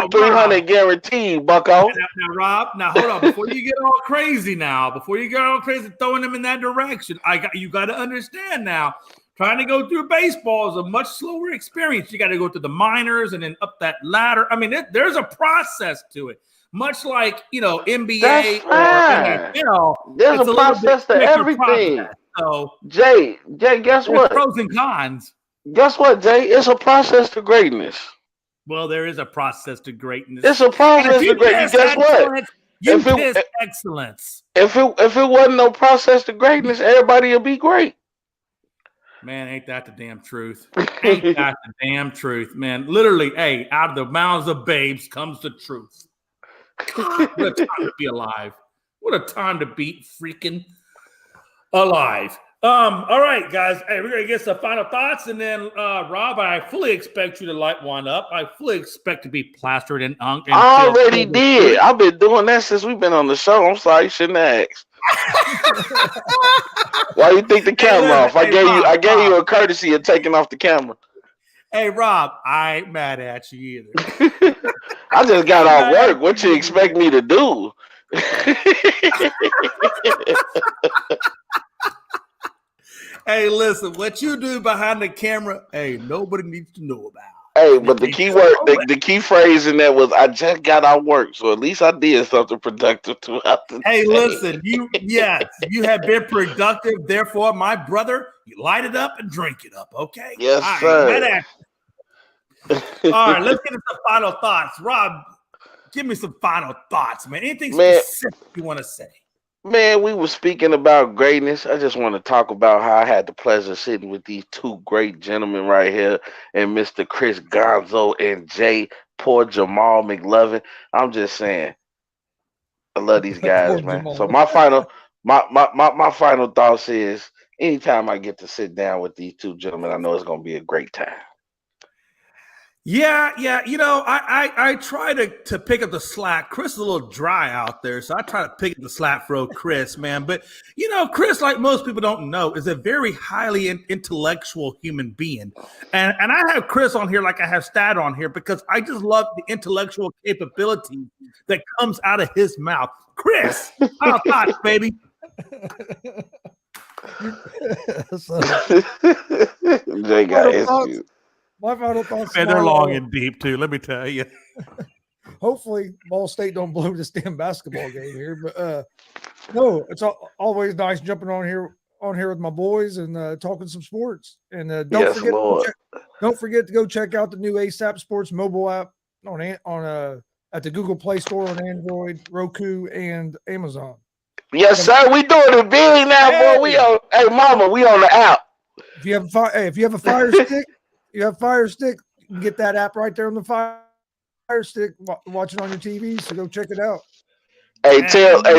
300 guaranteed, bucko. Now, Rob, hold on. Before you get all crazy throwing them in that direction, you got to understand now, trying to go through baseball is a much slower experience. You got to go through the minors and then up that ladder. I mean, there's a process to it. Much like, NBA or NFL. There's a process to everything. So, Jay, guess what? Pros and cons. Guess what, Jay? It's a process to greatness. Well, there is a process to greatness. It's a process to greatness. Guess what? You piss excellence. If it wasn't no process to greatness, everybody would be great. Man, ain't that the damn truth? Ain't that the damn truth, man? Literally, hey, out of the mouths of babes comes the truth. God, what a time to be alive. What a time to be freaking alive. All right, guys. Hey, we're gonna get some final thoughts, and then Rob, I fully expect you to light one up. I fully expect to be plastered in unk. I already did. I've been doing that since we've been on the show. I'm sorry, you shouldn't ask. Why you think the camera off? I gave you a courtesy of taking off the camera. Hey Rob, I ain't mad at you either. I just got off work. What you expect me to do? Hey, listen, what you do behind the camera, hey, nobody needs to know about. Hey, but the key word, the key phrase in that was, I just got out work, so at least I did something productive throughout the day. Hey, listen, you have been productive. Therefore, my brother, you light it up and drink it up, okay? Yes, sir. All right, let's get into some final thoughts. Rob, give me some final thoughts, man. Anything specific you want to say? Man, we were speaking about greatness. I just want to talk about how I had the pleasure of sitting with these two great gentlemen right here, and Mr. Chris Gonzo and poor Jamal McLovin. I'm just saying, I love these guys, man. Jamal. So my final thoughts is, anytime I get to sit down with these two gentlemen, I know it's going to be a great time. Yeah. You know, I try to pick up the slack. Chris is a little dry out there, so I try to pick up the slack for old Chris, man. But, you know, Chris, like most people don't know, is a very highly intellectual human being. And I have Chris on here like I have Stat on here because I just love the intellectual capability that comes out of his mouth. Chris, final thoughts, baby. Jay got issues. My final thoughts. Man, they're long and deep too. Let me tell you. Hopefully, Ball State don't blow this damn basketball game here. But no, it's always nice jumping on here with my boys and talking some sports. And don't forget to go check out the new ASAP Sports mobile app at the Google Play Store on Android, Roku, and Amazon. Yes, sir. We doing it big now, boy. Hey, mama, we on the app. If you have a Fire Stick. You have Fire Stick, you can get that app right there on the Fire Stick, watch it on your TV, so go check it out.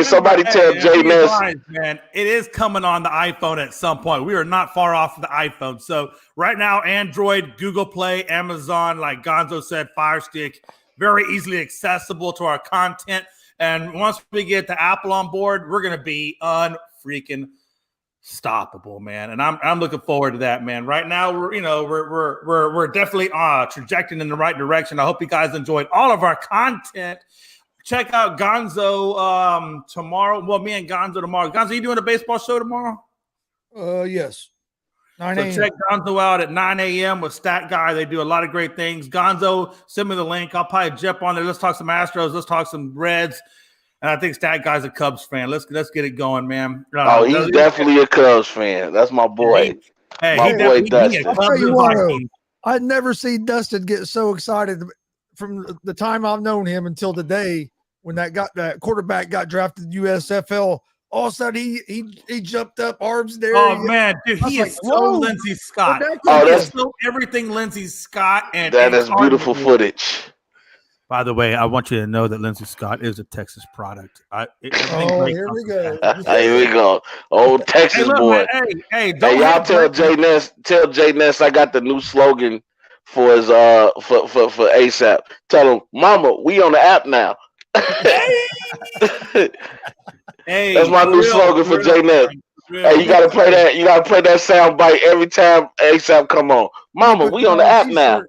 Somebody tell Jay Ness. Man, it is coming on the iPhone at some point. We are not far off of the iPhone. So right now, Android, Google Play, Amazon, like Gonzo said, Fire Stick, very easily accessible to our content. And once we get the Apple on board, we're going to be unfreaking stoppable, man, and I'm looking forward to that, man. Right now, we're definitely trajecting in the right direction. I hope you guys enjoyed all of our content. Check out Gonzo tomorrow. Well, me and Gonzo tomorrow. Gonzo, you doing a baseball show tomorrow? Yes. 9 a.m. So check Gonzo out at 9 a.m. with Stat Guy. They do a lot of great things. Gonzo, send me the link. I'll probably jump on there. Let's talk some Astros. Let's talk some Reds. And I think Stat Guy's a Cubs fan. Let's get it going, man. He's definitely a Cubs fan. That's my boy. My boy Dustin. I'd never seen Dustin get so excited from the time I've known him until today when that quarterback got drafted USFL. All of a sudden he jumped up, arms there. Oh man, dude, he is so Lindsey Scott. That's so everything Lindsey Scott, and that is beautiful footage. By the way, I want you to know that Lindsey Scott is a Texas product. Here we go. Here we go. Old Texas boy. Hey, y'all tell Jay Ness I got the new slogan for his for ASAP. Tell him, Mama, we on the app now. Hey, that's my new slogan for Jay Ness. Hey, you gotta play that. You gotta play that sound bite every time ASAP come on. Mama, we on the app now.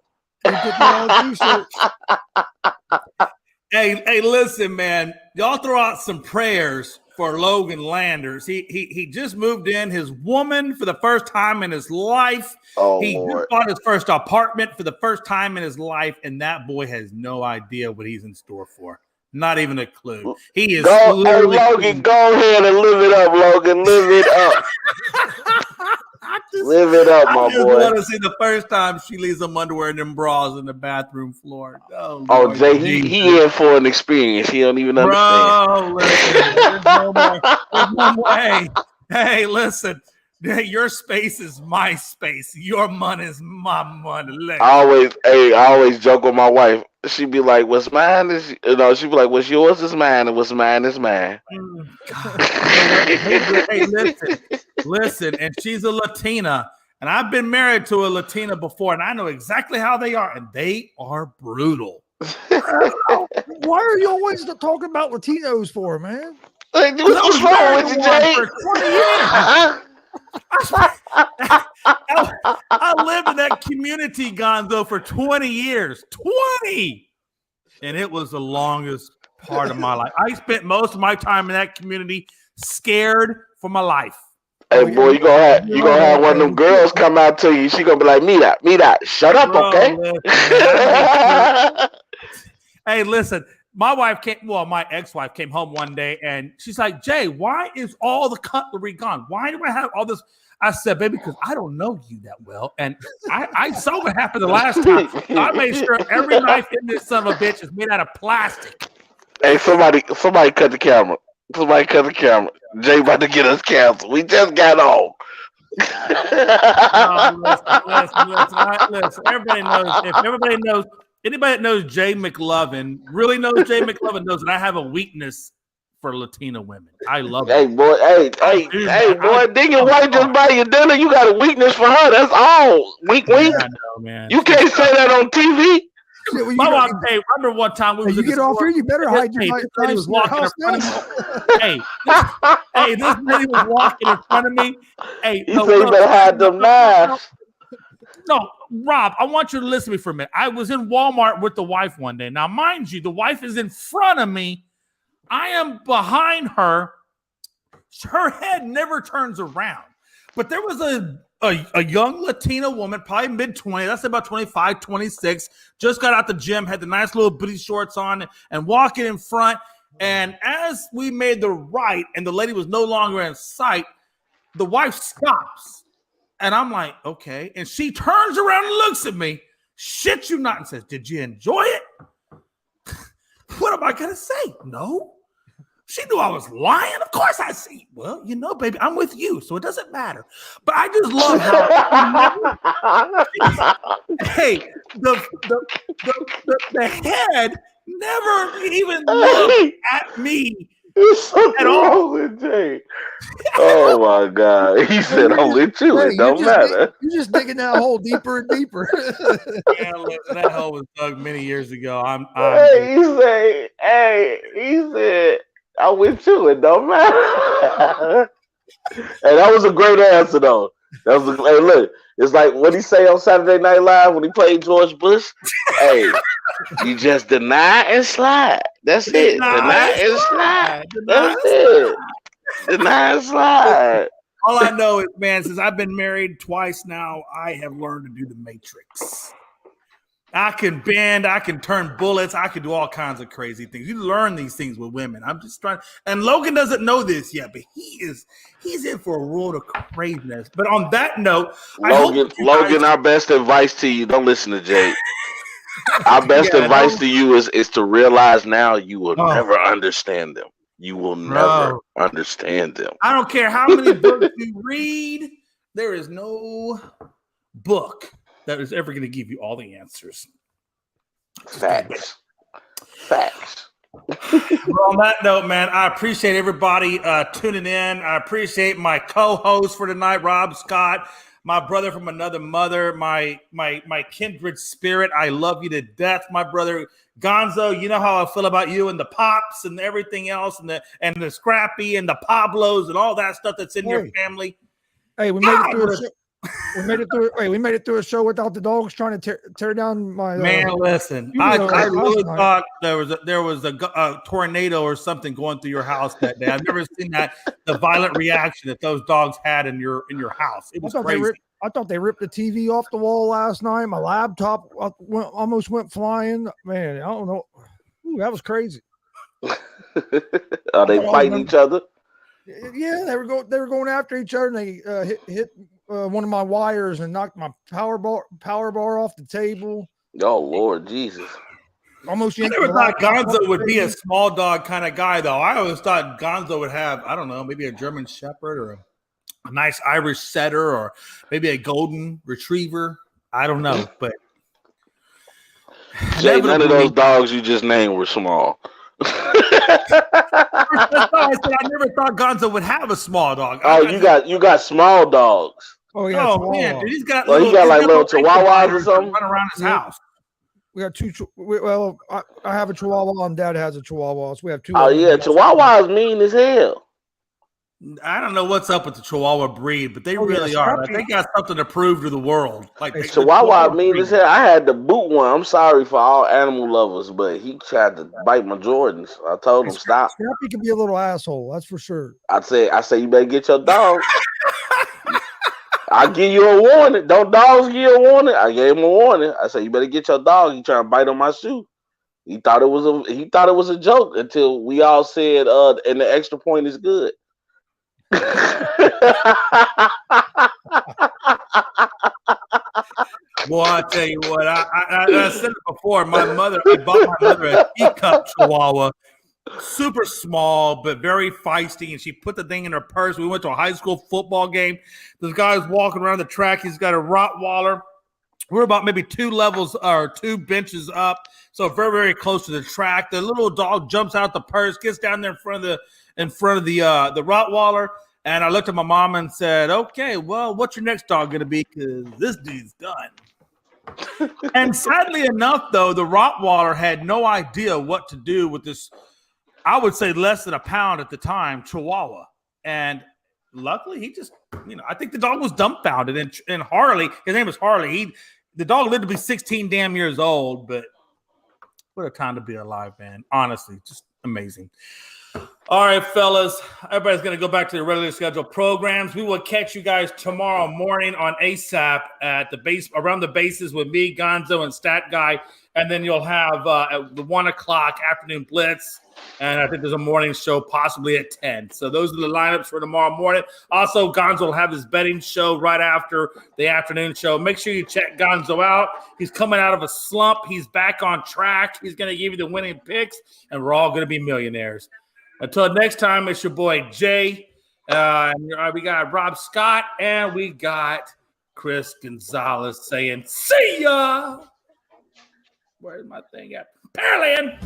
Hey, listen, man. Y'all throw out some prayers for Logan Landers. He just moved in his woman for the first time in his life. He just bought his first apartment for the first time in his life, and that boy has no idea what he's in store for. Not even a clue. He is Logan, go ahead and live it up, Logan. Live it up. Live it up, my boy. I want to see the first time she leaves some underwear and them bras in the bathroom floor. Oh Lord, Jay, he in for an experience. He don't even understand. Bro, listen, there's no way. Hey, listen. Your space is my space. Your money is my money. I always joke with my wife. She'd be like, "What's mine is," she'd be like, "What's yours is mine, and what's mine is mine." Hey, listen, and she's a Latina, and I've been married to a Latina before, and I know exactly how they are, and they are brutal. Why are you always talking about Latinos for, man? Like, what's wrong with you, Jay? For 20 years. I lived in that community, Gonzo, for 20 years. 20! And it was the longest part of my life. I spent most of my time in that community scared for my life. Hey, boy, you gonna have one of them girls come out to you. She gonna be like, "Mira, shut up, Bro, okay?" Listen, hey, listen. My ex-wife came home one day and she's like, "Jay, why is all the cutlery gone? Why do I have all this?" I said, "Baby, because I don't know you that well. And I saw what happened the last time. So I made sure every knife in this son of a bitch is made out of plastic." Hey, somebody cut the camera. Somebody cut the camera. Jay about to get us canceled. We just got on. Listen. Everybody knows. If everybody knows, anybody that knows Jay McLovin really knows Jay McLovin knows that I have a weakness for Latina women. I love it. Hey, boy. Hey, boy. Did your wife just buy you dinner? You got a weakness for her. That's all. Wink. I know, man. You can't say that on TV. My wife, I remember one time we was you get off here, you better hide your lady was walking in front of me. This lady was walking in front of me. Hey, you say you better hide them knives. No, Rob, I want you to listen to me for a minute. I was in Walmart with the wife one day. Now, mind you, the wife is in front of me. I am behind her. Her head never turns around. But there was a young Latina woman, probably mid-20s, that's about 25, 26, just got out the gym, had the nice little booty shorts on and walking in front. And as we made the right and the lady was no longer in sight, the wife stops. And I'm like, okay. And she turns around and looks at me, shit you not, and says, "Did you enjoy it?" What am I going to say? No. She knew I was lying. Of course I see. Well, baby, I'm with you, so it doesn't matter. But I just love how hey, the head never even looked at me. At all. With Jay. Oh my God. He said, "I'm with you. It don't matter." You're just digging that hole deeper and deeper. Yeah, listen, that hole was dug many years ago. He said, "I'm with you. It don't matter." Hey, that was a great answer, though. Hey, look, it's like what he say on Saturday Night Live when he played George Bush. Hey, you just deny and slide. That's it. Deny and slide. That's it. Deny and slide. All I know is, man, since I've been married twice now, I have learned to do the Matrix. I can bend, I can turn bullets, I can do all kinds of crazy things. You learn these things with women. I'm just trying, and Logan doesn't know this yet, but he's in for a world of craziness. But on that note, Logan, our best advice to you: don't listen to Jay. Our best advice to you is to realize now you will never understand them. You will never understand them. I don't care how many books you read. There is no book that is ever going to give you all the answers. Facts. Well, on that note, man, I appreciate everybody tuning in. I appreciate my co-host for tonight, Rob Scott, my brother from another mother, my kindred spirit. I love you to death, my brother Gonzo. You know how I feel about you and the Pops and everything else, and the Scrappy and the Pablos and all that stuff that's in your family. Hey, we made it through. We made it through a show without the dogs trying to tear down my man. Listen, I really thought there was a tornado or something going through your house that day. I've never seen the violent reaction that those dogs had in your house. It was crazy. I thought they ripped the TV off the wall last night. My laptop almost went flying. Man, I don't know. Ooh, that was crazy. Are they fighting each other? Yeah, they were going after each other, and they hit one of my wires and knocked my power bar off the table. Oh Lord Jesus! Almost. I never thought Gonzo would be a small dog kind of guy, though. I always thought Gonzo would have, I don't know, maybe a German Shepherd or a nice Irish Setter or maybe a Golden Retriever. I don't know, but Jay, none of those dogs you just named were small. I said I never thought Gonzo would have a small dog. You got small dogs. Oh yeah. Oh man, dude, he's got little chihuahuas or something running around his house. We got two. Well, I have a Chihuahua, and Dad has a Chihuahua, so we have two. Oh yeah, Chihuahuas mean as hell. I don't know what's up with the Chihuahua breed, but they really are. Like, they got something to prove to the world. Like Chihuahua mean as hell. I had to boot one. I'm sorry for all animal lovers, but he tried to bite my Jordans. I told him stop. Scrappy can be a little asshole. That's for sure. I say you better get your dog. I give you a warning. Don't dogs give you a warning? I gave him a warning. I said you better get your dog. He trying to bite on my shoe. He thought it was a joke until we all said and the extra point is good. Boy, I tell you what, I said it before. I bought my mother a teacup Chihuahua, super small but very feisty, and she put the thing in her purse. We went to a high school football game. This guy's walking around the track. He's got a Rottweiler. We're about maybe 2 levels or 2 benches up, so very, very close to the track. The little dog jumps out the purse, gets down there in front of the Rottweiler, and I looked at my mom and said, "Okay, well, what's your next dog going to be? Because this dude's done." And sadly enough, though, the Rottweiler had no idea what to do with this. I would say less than a pound at the time, Chihuahua, and luckily he just, I think the dog was dumbfounded. And Harley, his name was Harley. The dog lived to be 16 damn years old, but what a time to be alive, man. Honestly, just amazing. All right, fellas, everybody's going to go back to their regularly scheduled programs. We will catch you guys tomorrow morning on ASAP at the base, around the bases with me, Gonzo, and Stat Guy. And then you'll have at the 1 o'clock afternoon blitz. And I think there's a morning show possibly at 10. So those are the lineups for tomorrow morning. Also, Gonzo will have his betting show right after the afternoon show. Make sure you check Gonzo out. He's coming out of a slump. He's back on track. He's going to give you the winning picks, and we're all going to be millionaires. Until next time, it's your boy Jay. We got Rob Scott, and we got Chris Gonzalez saying, "See ya." Where's my thing at? Pearland.